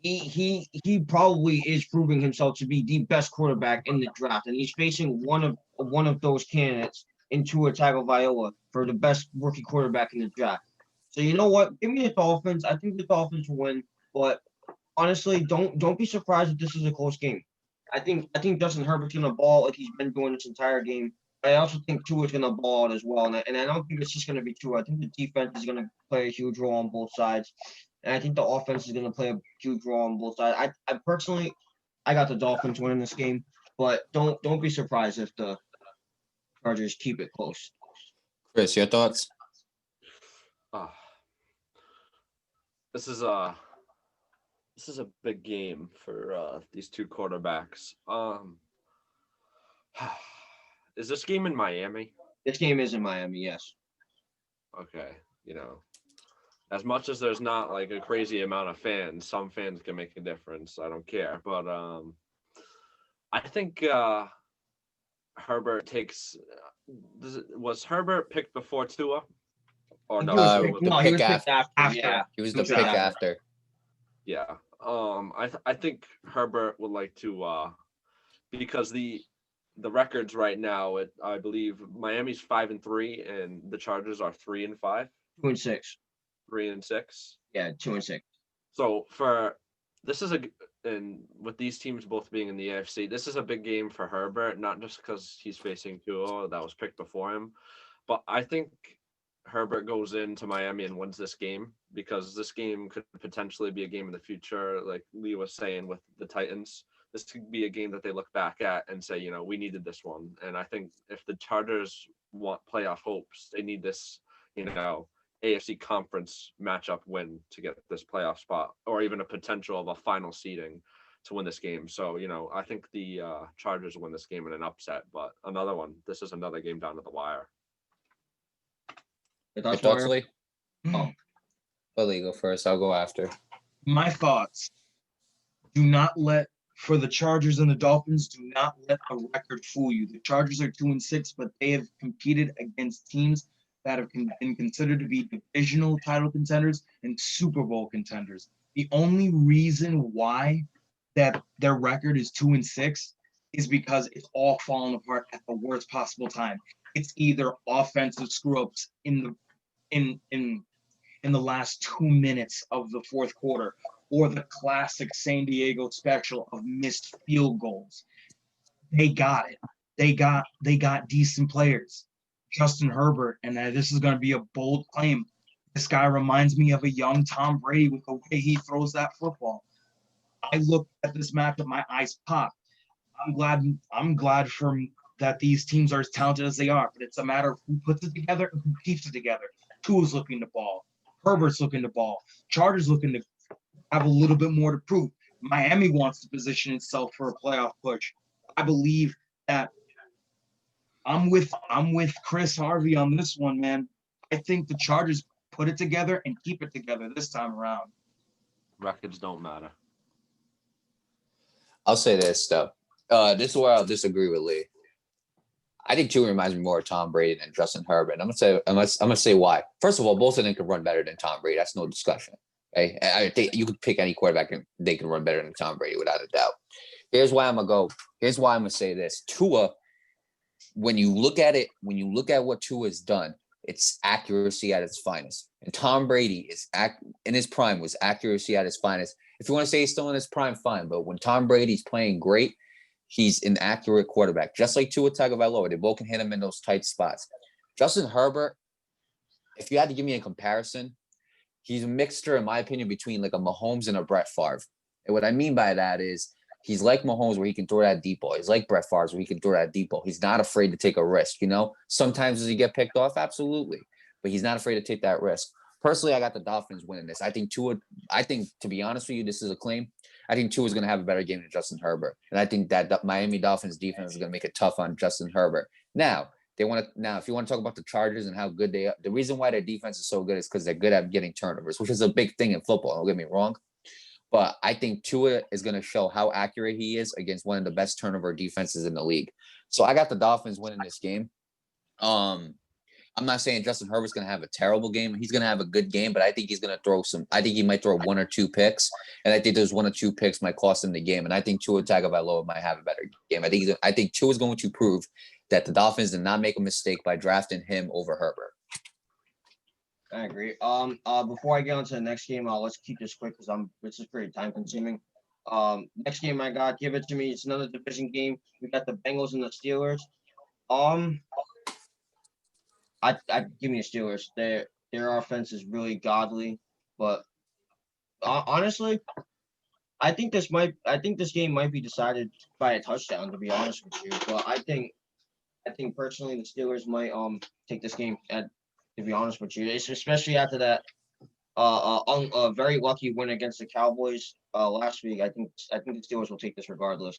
He probably is proving himself to be the best quarterback in the draft, and he's facing one of those candidates in Tua Tagovailoa for the best rookie quarterback in the draft. So you know what? Give me the Dolphins. I think the Dolphins will win, but honestly, don't be surprised if this is a close game. I think Justin Herbert's gonna ball like he's been doing this entire game. I also think Tua's gonna ball out as well, and I don't think it's just gonna be Tua. I think the defense is gonna play a huge role on both sides, and I think the offense is gonna play a huge role on both sides. I personally, I got the Dolphins winning this game, but don't be surprised if the Chargers keep it close. Chris, your thoughts? This is a big game for these two quarterbacks. Is this game in Miami? This game is in Miami, yes. Okay, as much as there's not like a crazy amount of fans, some fans can make a difference. I don't care, but I think Herbert takes. Was Herbert picked before Tua, or no? He was picked after. Yeah, He was the pick after. Yeah. I think Herbert would like to because the records right now, I believe Miami's 5-3 and the Chargers are 3-5. 2-6. 3-6. Yeah, 2-6. So and with these teams both being in the AFC, this is a big game for Herbert, not just because he's facing Tua that was picked before him, but I think Herbert goes into Miami and wins this game because this game could potentially be a game in the future. Like Lee was saying with the Titans, this could be a game that they look back at and say, we needed this one. And I think if the Chargers want playoff hopes, they need this, AFC conference matchup win to get this playoff spot or even a potential of a final seeding to win this game. So, I think the Chargers win this game in an upset, but this is another game down to the wire. Your thoughts, Lee? Oh. Well, Lee, go first. I'll go after. My thoughts. For the Chargers and the Dolphins, do not let a record fool you. The Chargers are 2-6, but they have competed against teams that have been considered to be divisional title contenders and Super Bowl contenders. The only reason why that their record is 2-6 is because it's all fallen apart at the worst possible time. It's either offensive screw-ups in the last 2 minutes of the fourth quarter, or the classic San Diego special of missed field goals. They got it. They got decent players. Justin Herbert, and this is going to be a bold claim. This guy reminds me of a young Tom Brady with the way he throws that football. I look at this matchup, my eyes pop. I'm glad that these teams are as talented as they are, but it's a matter of who puts it together and who keeps it together. Tua's looking to ball. Herbert's looking to ball. Chargers looking to have a little bit more to prove. Miami wants to position itself for a playoff push. I believe that I'm with Chris Harvey on this one, man. I think the Chargers put it together and keep it together this time around. Records don't matter. I'll say this though. This is where I'll disagree with Lee. I think Tua reminds me more of Tom Brady than Justin Herbert. I'm gonna say why. First of all, both of them can run better than Tom Brady. That's no discussion. Okay? I think you could pick any quarterback and they can run better than Tom Brady without a doubt. Here's why I'm gonna say this. Tua, when you look at what Tua has done, it's accuracy at its finest. And Tom Brady in his prime was accuracy at his finest. If you want to say he's still in his prime, fine. But when Tom Brady's playing great, he's an accurate quarterback. Just like Tua Tagovailoa, they both can hit him in those tight spots. Justin Herbert, if you had to give me a comparison, he's a mixture, in my opinion, between like a Mahomes and a Brett Favre. And what I mean by that is he's like Mahomes where he can throw that deep ball. He's like Brett Favre where he can throw that deep ball. He's not afraid to take a risk, you know? Sometimes does he get picked off? Absolutely. But he's not afraid to take that risk. Personally, I got the Dolphins winning this. I think, to be honest with you, this is a claim. I think Tua is going to have a better game than Justin Herbert. And I think that Miami Dolphins defense is going to make it tough on Justin Herbert. Now, if you want to talk about the Chargers and how good they are, the reason why their defense is so good is because they're good at getting turnovers, which is a big thing in football. Don't get me wrong. But I think Tua is going to show how accurate he is against one of the best turnover defenses in the league. So I got the Dolphins winning this game. I'm not saying Justin Herbert's going to have a terrible game. He's going to have a good game, but I think he's going to I think he might throw 1 or 2 picks. And I think those 1 or 2 picks might cost him the game. And I think Tua Tagovailoa might have a better game. I think Tua is going to prove that the Dolphins did not make a mistake by drafting him over Herbert. I agree. Before I get on to the next game, let's keep this quick because this is pretty time consuming. Next game I got, give it to me. It's another division game. We got the Bengals and the Steelers. I give me the Steelers. Their offense is really godly, but honestly, I think this game might be decided by a touchdown. To be honest with you, but I think personally the Steelers might take this game. To be honest with you, it's especially after that very lucky win against the Cowboys last week. I think the Steelers will take this regardless.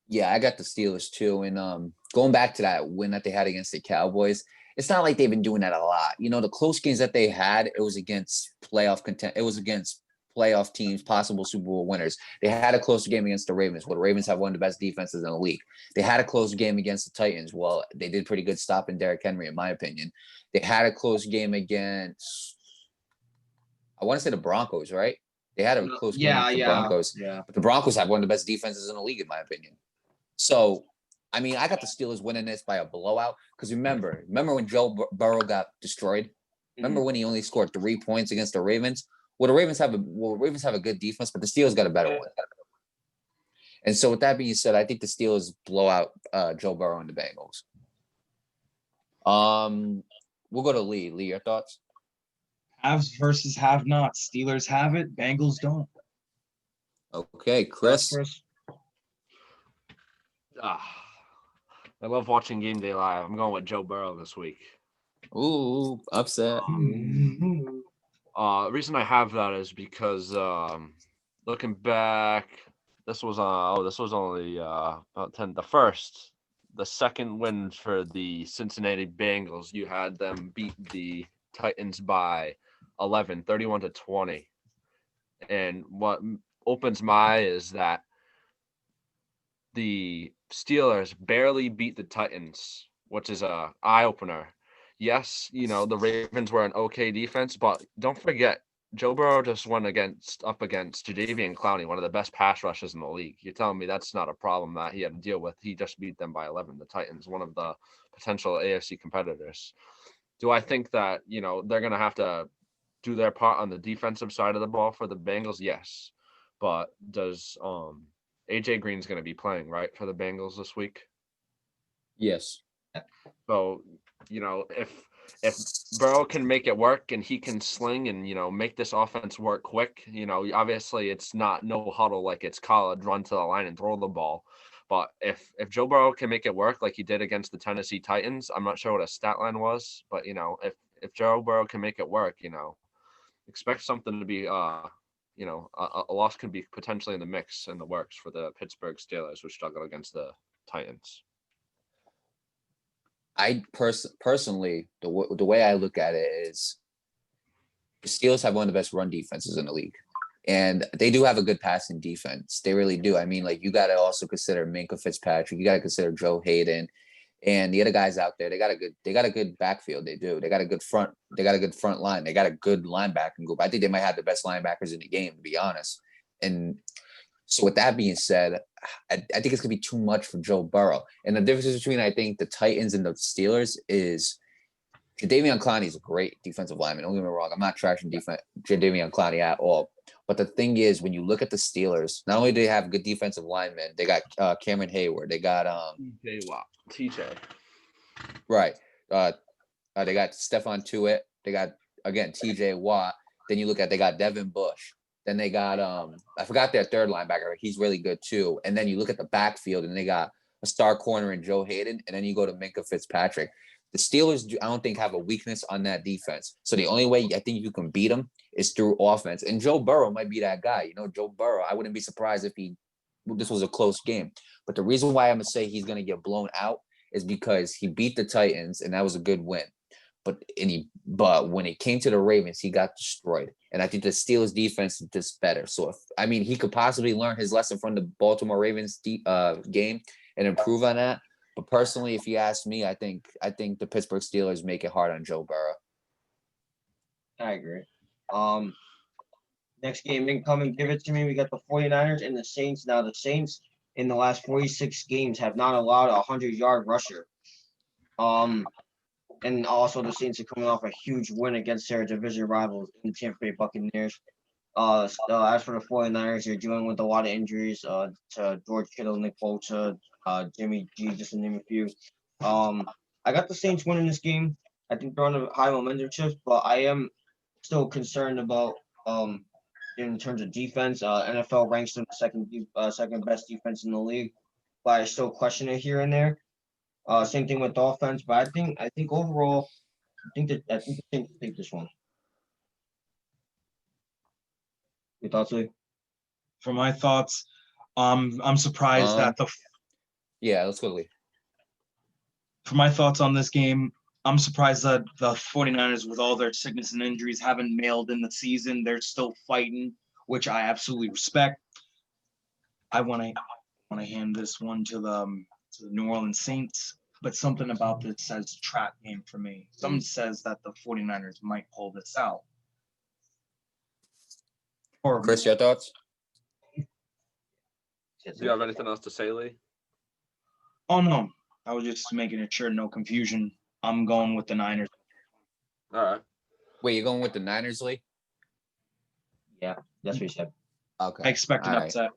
Yeah, I got the Steelers too. And going back to that win that they had against the Cowboys, it's not like they've been doing that a lot. You know, the close games that they had, it was against playoff teams, possible Super Bowl winners. They had a close game against the Ravens. Well, the Ravens have one of the best defenses in the league. They had a close game against the Titans. Well, they did pretty good stopping Derrick Henry, in my opinion. They had a close game against, I want to say the Broncos, right? They had a close game against the Broncos. Yeah. But the Broncos have one of the best defenses in the league, in my opinion. So, I mean, I got the Steelers winning this by a blowout. Because remember when Joe Burrow got destroyed? Remember when he only scored 3 points against the Ravens? Well, the Ravens have a good defense, but the Steelers got a better one. And so with that being said, I think the Steelers blow out Joe Burrow and the Bengals. We'll go to Lee. Lee, your thoughts? Haves versus have-nots. Steelers have it. Bengals don't. Okay, Chris. I love watching Game Day Live. I'm going with Joe Burrow this week. Ooh, upset. The reason I have that is because looking back, this was only about 10. The second win for the Cincinnati Bengals. You had them beat the Titans by 11, 31-20. And what opens my eye is that the Steelers barely beat the Titans, which is a eye opener. Yes, you know, the Ravens were an okay defense, but don't forget, Joe Burrow just went up against Jadeveon Clowney, one of the best pass rushers in the league. You're telling me that's not a problem that he had to deal with. He just beat them by 11, the Titans, one of the potential AFC competitors. Do I think that, you know, they're going to have to do their part on the defensive side of the ball for the Bengals? Yes. But does AJ Green's going to be playing, right, for the Bengals this week? Yes. So, you know, if Burrow can make it work and he can sling and, you know, make this offense work quick, you know, obviously it's not no huddle like it's college, run to the line and throw the ball. But if Joe Burrow can make it work like he did against the Tennessee Titans, I'm not sure what a stat line was, but, you know, if Joe Burrow can make it work, you know, expect something to be, you know, a loss could be potentially in the mix in the works for the Pittsburgh Steelers, which struggle against the Titans. I personally, the way I look at it is the Steelers have one of the best run defenses in the league. And they do have a good passing defense. They really do. I mean, like, you got to also consider Minkah Fitzpatrick. You got to consider Joe Hayden and the other guys out there. They got a good backfield. They do. They got a good front line. They got a good linebacking group. I think they might have the best linebackers in the game, to be honest. And so with that being said, I think it's going to be too much for Joe Burrow. And the difference between, I think, the Titans and the Steelers is Jadeveon Clowney is a great defensive lineman. Don't get me wrong. I'm not trashing Jadeveon Clowney at all. But the thing is, when you look at the Steelers, not only do they have good defensive linemen, they got Cameron Hayward. They got TJ. Right. They got Stephon Tuitt. They got again TJ Watt. Then you look at they got Devin Bush. Then they got I forgot their third linebacker. He's really good too. And then you look at the backfield and they got a star corner in Joe Hayden. And then you go to Minka Fitzpatrick. The Steelers, I don't think, have a weakness on that defense. So the only way I think you can beat them is through offense. And Joe Burrow might be that guy. You know, Joe Burrow, I wouldn't be surprised if this was a close game. But the reason why I'm going to say he's going to get blown out is because he beat the Titans, and that was a good win. But when it came to the Ravens, he got destroyed. And I think the Steelers defense is just better. So, he could possibly learn his lesson from the Baltimore Ravens game and improve on that. But personally, if you ask me, I think the Pittsburgh Steelers make it hard on Joe Burrow. I agree. Next game incoming, give it to me. We got the 49ers and the Saints. Now, the Saints in the last 46 games have not allowed a 100-yard rusher. And also the Saints are coming off a huge win against their division rivals in the Tampa Bay Buccaneers. As for the 49ers, they're dealing with a lot of injuries to George Kittle, Nick Bosa, Jimmy G, just to name a few. I got the Saints winning this game. I think they're on a high momentum shift, but I am still concerned about in terms of defense. NFL ranks them second best defense in the league, but I still question it here and there. Same thing with offense, but I think overall, I think the Saints take this one. Your thoughts, Lee? For my thoughts, I'm surprised that let's go, Lee. For my thoughts on this game, I'm surprised that the 49ers, with all their sickness and injuries, haven't mailed in the season. They're still fighting, which I absolutely respect. I want to hand this one to the New Orleans Saints, but something about this says trap game for me. Something says that the 49ers might pull this out. Chris, your thoughts? Do you have anything else to say, Lee? Oh, no. I was just making it sure, no confusion. I'm going with the Niners. All right. Wait, you're going with the Niners, Lee? Yeah, that's what you said. Okay. I expect an upset.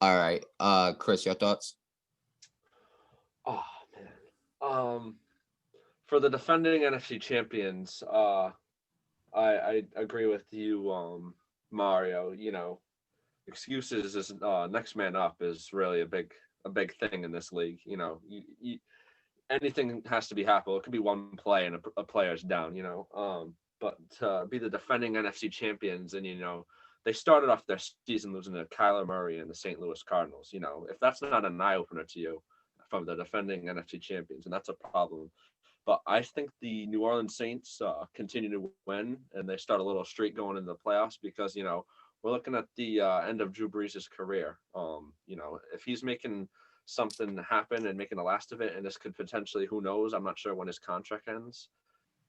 All right. Chris, your thoughts? Oh man. For the defending NFC champions, I agree with you, Mario. You know, excuses is next man up is really a big thing in this league. You know, you anything has to be happen. It could be one play and a player's down. You know, but to be the defending NFC champions, and they started off their season losing to Kyler Murray and the St. Louis Cardinals. You know, if that's not an eye opener to you from the defending NFC champions, and that's a problem. But I think the New Orleans Saints continue to win, and they start a little streak going into the playoffs because we're looking at the end of Drew Brees' career. If he's making something happen and making the last of it, and this could potentially, who knows? I'm not sure when his contract ends.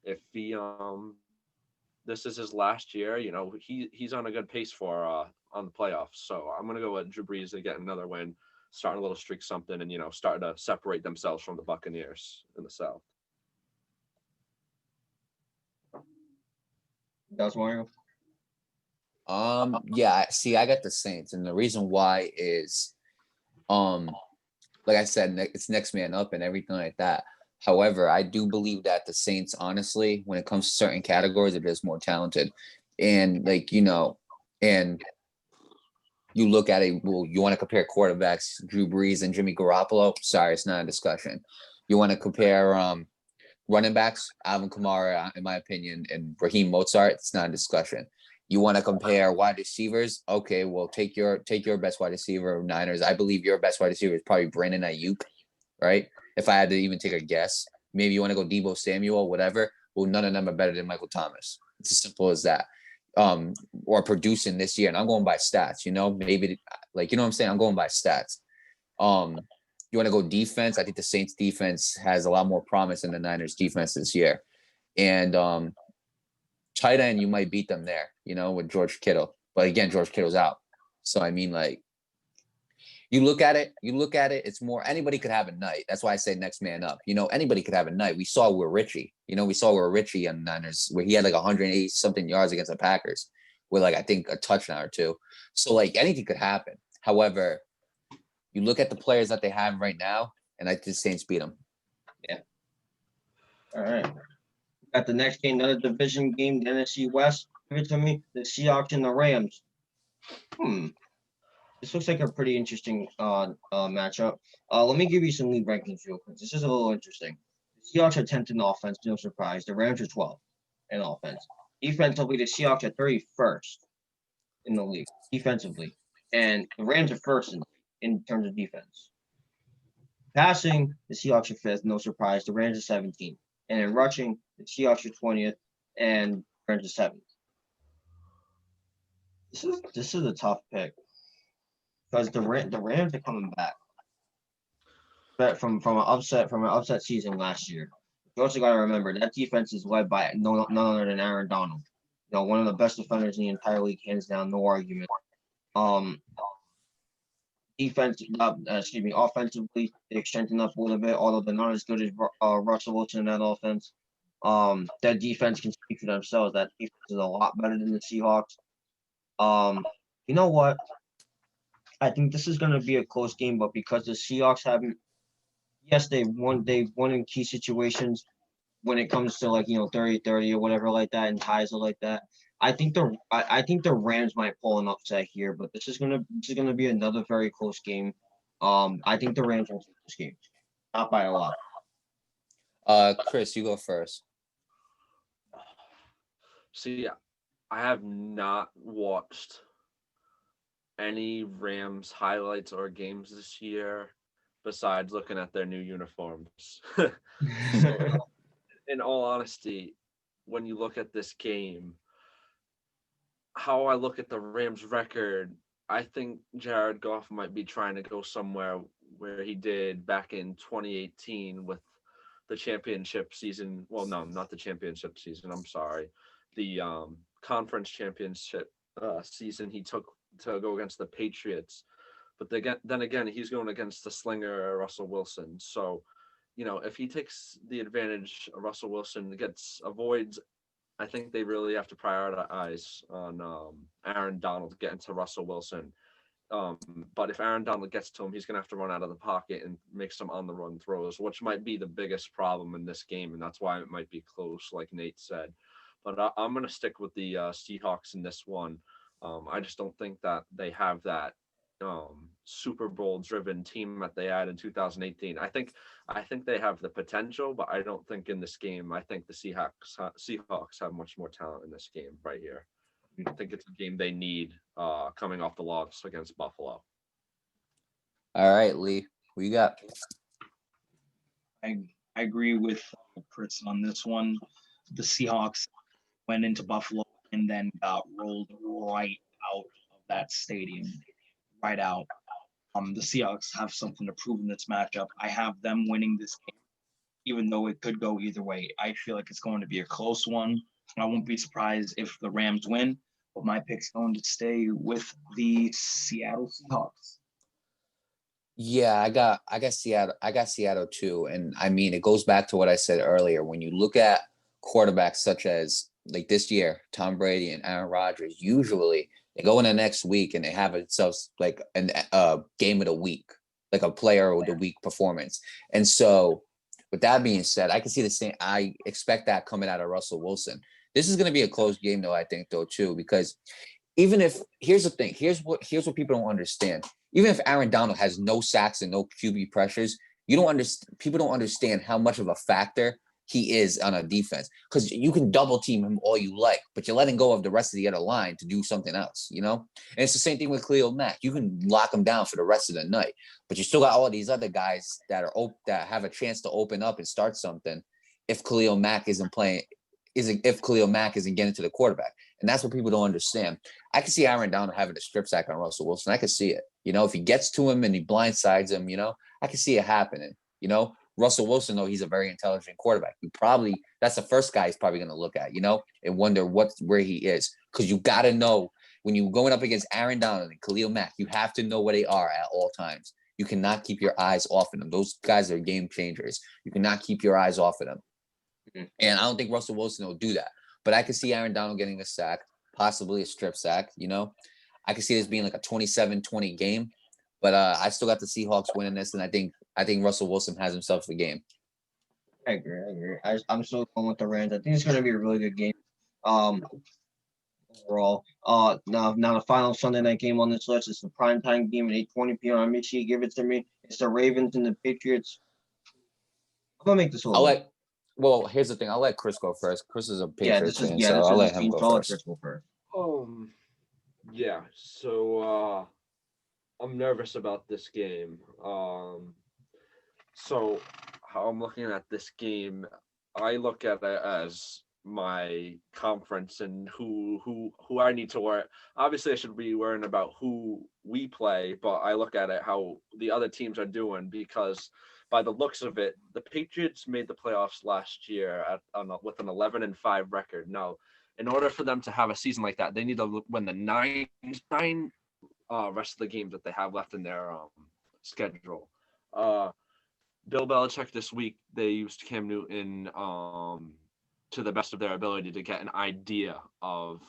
If he this is his last year, he's on a good pace for on the playoffs. So I'm gonna go with Drew Brees to get another win, starting a little streak, something, and start to separate themselves from the Buccaneers in the South. That's Mario. Yeah, see, I got the Saints, and the reason why is, like I said, it's next man up and everything like that. However, I do believe that the Saints, honestly, when it comes to certain categories, are just more talented. And and you look at it, well, you want to compare quarterbacks, Drew Brees and Jimmy Garoppolo. Sorry, it's not a discussion. You want to compare running backs, Alvin Kamara, in my opinion, and Raheem Mostert. It's not a discussion. You want to compare wide receivers? Okay, well, take your best wide receiver, Niners. I believe your best wide receiver is probably Brandon Ayuk, right? If I had to even take a guess, maybe you want to go Deebo Samuel, whatever. Well, none of them are better than Michael Thomas. It's as simple as that. Or producing this year, and I'm going by stats. Maybe what I'm saying. I'm going by stats. You want to go defense? I think the Saints defense has a lot more promise than the Niners defense this year. And tight end, you might beat them there, with George Kittle. But again, George Kittle's out. So I mean, you look at it, it's more anybody could have a night. That's why I say next man up. Anybody could have a night. We saw with Richie. We saw with Richie on the Niners where he had 180 something yards against the Packers with I think a touchdown or two. So anything could happen. However, you look at the players that they have right now, and I think the Saints beat them. Yeah. All right. At the next game, another division game, the NFC West. Give it to me. The Seahawks and the Rams. This looks like a pretty interesting matchup. Let me give you some league rankings real quick. This is a little interesting. The Seahawks are 10th in offense, no surprise. The Rams are 12th in offense. Defensively, the Seahawks are 31st in the league defensively, and the Rams are first in terms of defense. Passing, the Seahawks are 5th, no surprise. The Rams are 17th. And in rushing, the Seahawks are 20th, and the Rams are 7th. This is a tough pick because the Rams are coming back. But from an upset season last year. You also got to remember that defense is led by none other than Aaron Donald. You know, one of the best defenders in the entire league, hands down, no argument. Offensively, they strengthened up a little bit, although they're not as good as Russell Wilson in that offense. That defense can speak for themselves. That defense is a lot better than the Seahawks. You know what? I think this is going to be a close game, but because the Seahawks haven't, yes, they've won in key situations when it comes to 30-30 or whatever like that and ties or like that. I think the Rams might pull an upset here, but this is gonna be another very close game. I think the Rams will win this game, not by a lot. Chris, you go first. See, I have not watched any Rams highlights or games this year besides looking at their new uniforms. So, in all honesty, when you look at this game, how I look at the Rams record, I think Jared Goff might be trying to go somewhere where he did back in 2018 with the championship season. Well, no, not the championship season. I'm sorry. The conference championship season he took to go against the Patriots. But then again, he's going against the slinger Russell Wilson. So, if he takes the advantage, Russell Wilson avoids. I think they really have to prioritize on Aaron Donald getting to Russell Wilson. But if Aaron Donald gets to him, he's going to have to run out of the pocket and make some on-the-run throws, which might be the biggest problem in this game, and that's why it might be close, like Nate said. But I'm going to stick with the Seahawks in this one. I just don't think that they have that Super Bowl driven team that they had in 2018. I think they have the potential, but I don't think in this game. I think the Seahawks have much more talent in this game right here. I think it's a game they need coming off the loss against Buffalo. All right, Lee, what you got? I agree with Chris on this one. The Seahawks went into Buffalo and then got rolled right out of that stadium. Right out. The Seahawks have something to prove in this matchup. I have them winning this game, even though it could go either way. I feel like it's going to be a close one. I won't be surprised if the Rams win, but my pick's going to stay with the Seattle Seahawks. Yeah, I got Seattle. I got Seattle too. And I mean, it goes back to what I said earlier. When you look at quarterbacks such as like this year, Tom Brady and Aaron Rodgers, usually they go in the next week and they have themselves like a game of the week, like a player of the week performance. And so with that being said, I can see the same. I expect that coming out of Russell Wilson. This is going to be a close game though, I think though too, because even if here's the thing, here's what people don't understand. Even if Aaron Donald has no sacks and no QB pressures, people don't understand how much of a factor he is on a defense, because you can double team him all you like, but you're letting go of the rest of the other line to do something else, And it's the same thing with Khalil Mack. You can lock him down for the rest of the night, but you still got all of these other guys that have a chance to open up and start something if Khalil Mack isn't getting to the quarterback. And that's what people don't understand. I can see Aaron Donald having a strip sack on Russell Wilson. I can see it. If he gets to him and he blindsides him, I can see it happening. Russell Wilson, though, he's a very intelligent quarterback. That's the first guy he's probably going to look at, and wonder where he is. Because you got to know when you're going up against Aaron Donald and Khalil Mack, you have to know where they are at all times. You cannot keep your eyes off of them. Those guys are game changers. You cannot keep your eyes off of them. Mm-hmm. And I don't think Russell Wilson will do that. But I could see Aaron Donald getting a sack, possibly a strip sack, I could see this being like a 27-20 game. But I still got the Seahawks winning this, and I think Russell Wilson has himself the game. I agree. I agree. I'm still going with the Rams. I think it's going to be a really good game. Um, overall. Now the final Sunday night game on this list is the primetime game at 8:20 p.m. Make sure you give it to me. It's the Ravens and the Patriots. I'm gonna make this a I'll little. let. Well, here's the thing. I'll let Chris go first. Chris is a Yeah, Patriots fan, so this I'll is let his him team. go So I'll let Chris first. go first. Yeah. So I'm nervous about this game. So how I'm looking at this game, I look at it as my conference and who I need to worry. Obviously, I should be worrying about who we play, but I look at it how the other teams are doing because by the looks of it, the Patriots made the playoffs last year with an 11-5 record. Now, in order for them to have a season like that, they need to win the nine rest of the games that they have left in their schedule. Bill Belichick this week, they used Cam Newton to the best of their ability to get an idea of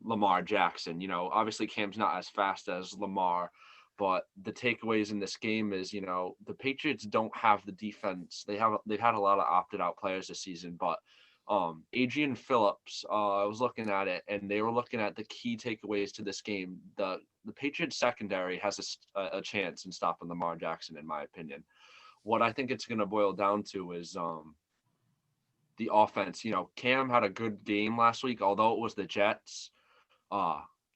Lamar Jackson. You know, obviously Cam's not as fast as Lamar, but the takeaways in this game is, you know, the Patriots don't have the defense. They've had a lot of opted out players this season, but Adrian Phillips, I was looking at it and they were looking at the key takeaways to this game. The Patriots secondary has a chance in stopping Lamar Jackson, in my opinion. What I think it's going to boil down to is the offense. You know, Cam had a good game last week, although it was the Jets.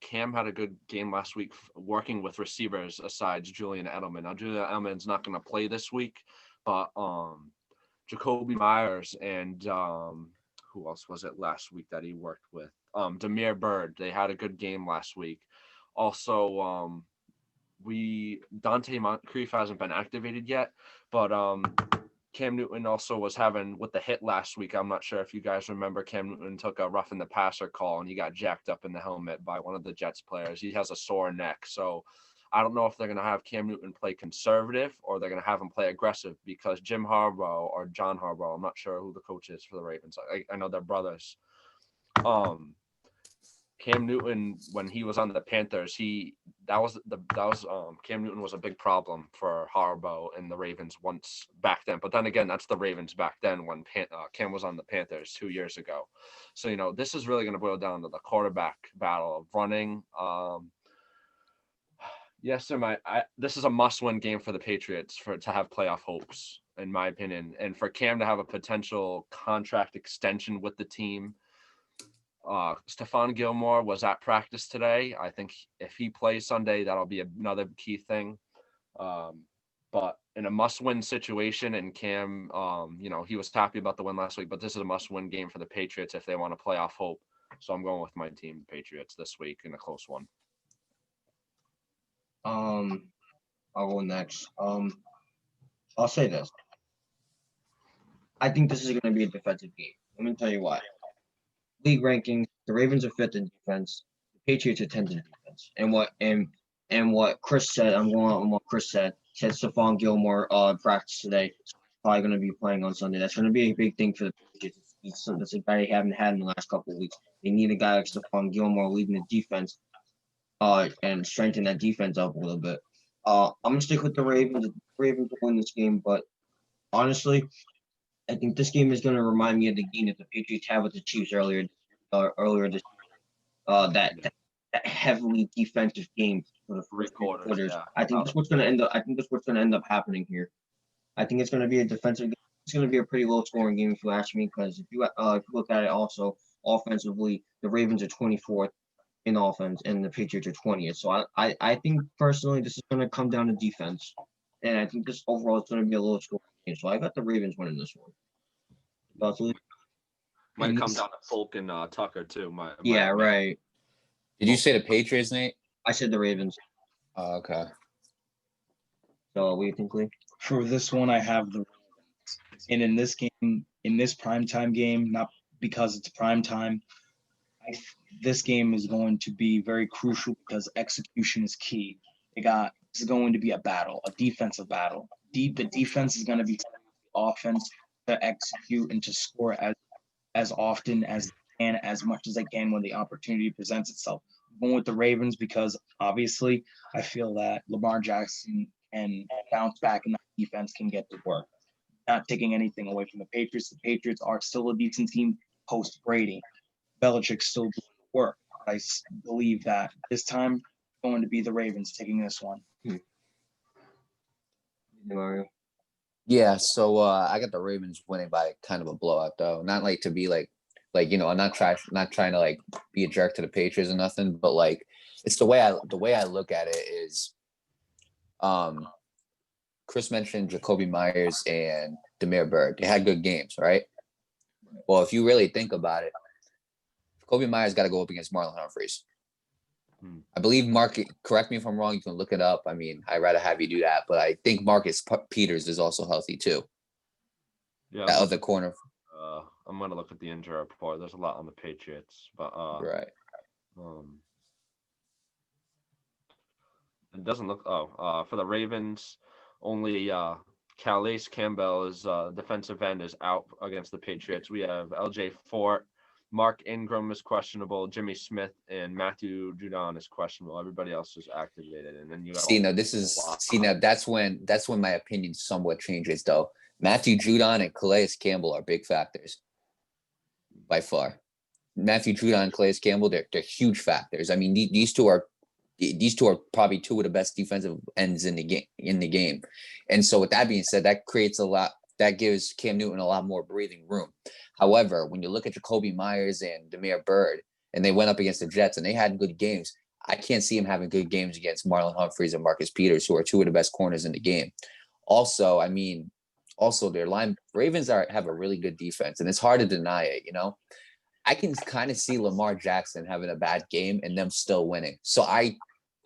Cam had a good game last week working with receivers aside Julian Edelman. Now, Julian Edelman's not going to play this week, but Jacoby Myers and who else was it last week that he worked with? Demir Bird. They had a good game last week. Also, Dante Moncrief hasn't been activated yet, but Cam Newton also was having with the hit last week. I'm not sure if you guys remember. Cam Newton took a roughing the passer call and he got jacked up in the helmet by one of the Jets players. He has a sore neck, so I don't know if they're going to have Cam Newton play conservative or they're going to have him play aggressive because Jim Harbaugh or John Harbaugh, I'm not sure who the coach is for the Ravens. I know they're brothers. Cam Newton, when he was on the Panthers, Cam Newton was a big problem for Harbaugh and the Ravens once back then. But then again, that's the Ravens back then when Cam was on the Panthers 2 years ago. So, you know, this is really going to boil down to the quarterback battle of running. Yes, sir. This is a must-win game for the Patriots to have playoff hopes, in my opinion, and for Cam to have a potential contract extension with the team. Stephon Gilmore was at practice today. I think if he plays Sunday, that'll be another key thing. But in a must-win situation, and Cam, you know, he was happy about the win last week, but this is a must-win game for the Patriots if they want to playoff hope. So I'm going with my team, the Patriots, this week in a close one. I'll go next. I'll say this. I think this is going to be a defensive game. Let me tell you why. League rankings, the Ravens are fifth in defense. The Patriots are 10th in defense. And what Chris said, I'm going on what Chris said Stephon Gilmore practice today. Probably going to be playing on Sunday. That's going to be a big thing for the Patriots. That's a guy they haven't had in the last couple of weeks. They need a guy like Stephon Gilmore leading the defense and strengthen that defense up a little bit. I'm going to stick with the Ravens. The Ravens will win this game, but honestly, I think this game is going to remind me of the game that the Patriots had with the Chiefs earlier this that heavily defensive game for the first three quarters. Yeah. I think that's what's going to end up. I think that's what's going to end up happening here. I think it's going to be a defensive game. It's going to be a pretty low scoring game if you ask me. Because if you look at it also offensively, the Ravens are 24th in offense and the Patriots are 20th. So I think personally this is going to come down to defense, and I think this overall is going to be a low scoring game. So I got the Ravens winning this one. Might come down to Folk and Tucker too. Yeah, right. Did you say the Patriots, Nate? I said the Ravens. Oh, okay. So what do you think, Lee? For this one, I have the Ravens. And in this game, in this primetime game, not because it's primetime, this game is going to be very crucial because execution is key. This is going to be a battle, a defensive battle. The defense is going to be offense to execute and to score as often as they can, as much as they can when the opportunity presents itself. I'm going with the Ravens because obviously I feel that Lamar Jackson can bounce back and that defense can get to work. not taking anything away from the Patriots. The Patriots are still a decent team post Brady. Belichick's still doing the work. Believe that this time going to be the Ravens taking this one. Mario. Yeah, so I got the Ravens winning by kind of a blowout though. Not like to be like I'm not trying to like be a jerk to the Patriots or nothing, but like it's the way I look at it is Chris mentioned Jacoby Myers and Demir Bird. They had good games, right? Well, if you really think about it, Jacoby Myers got to go up against Marlon Humphreys. I believe correct me if I'm wrong, you can look it up. I mean, I'd rather have you do that, but I think Marcus Peters is also healthy too. Yeah, That other corner. I'm gonna look at the injury report. There's a lot on the Patriots, but Right. It doesn't look. For the Ravens, only Calais Campbell is defensive end is out against the Patriots. We have LJ Fort, Mark Ingram is questionable, Jimmy Smith, and Matthew Judon is questionable. Everybody else is activated, and then you got that's when my opinion somewhat changes though. Matthew Judon and Calais Campbell are big factors by far. Matthew Judon and Calais Campbell, they're huge factors. I mean, these two are probably two of the best defensive ends in the game. And so with that being said, that gives Cam Newton a lot more breathing room. However, when you look at Jacoby Myers and Demir Bird, and they went up against the Jets and they had good games, I can't see him having good games against Marlon Humphreys and Marcus Peters, who are two of the best corners in the game. Also, their Ravens have a really good defense, and it's hard to deny it, I can kind of see Lamar Jackson having a bad game and them still winning. So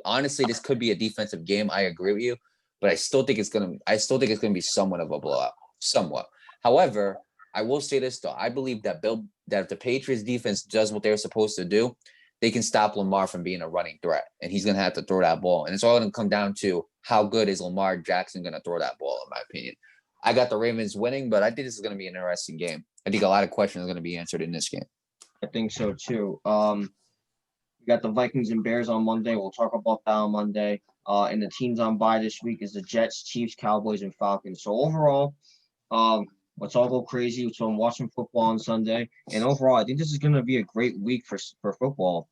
honestly, this could be a defensive game. I agree with you, but I still think it's gonna be somewhat of a blowout. Somewhat. However, I will say this though: I believe that if the Patriots defense does what they're supposed to do, they can stop Lamar from being a running threat, and he's gonna have to throw that ball. And it's all gonna come down to how good is Lamar Jackson gonna throw that ball, in my opinion. I got the Ravens winning, but I think this is gonna be an interesting game. I think a lot of questions are gonna be answered in this game. I think so too. We got the Vikings and Bears on Monday. We'll talk about that on Monday. And the teams on bye this week is the Jets, Chiefs, Cowboys, and Falcons. So overall, let's all go crazy. So I'm watching football on Sunday. And overall, I think this is going to be a great week for football.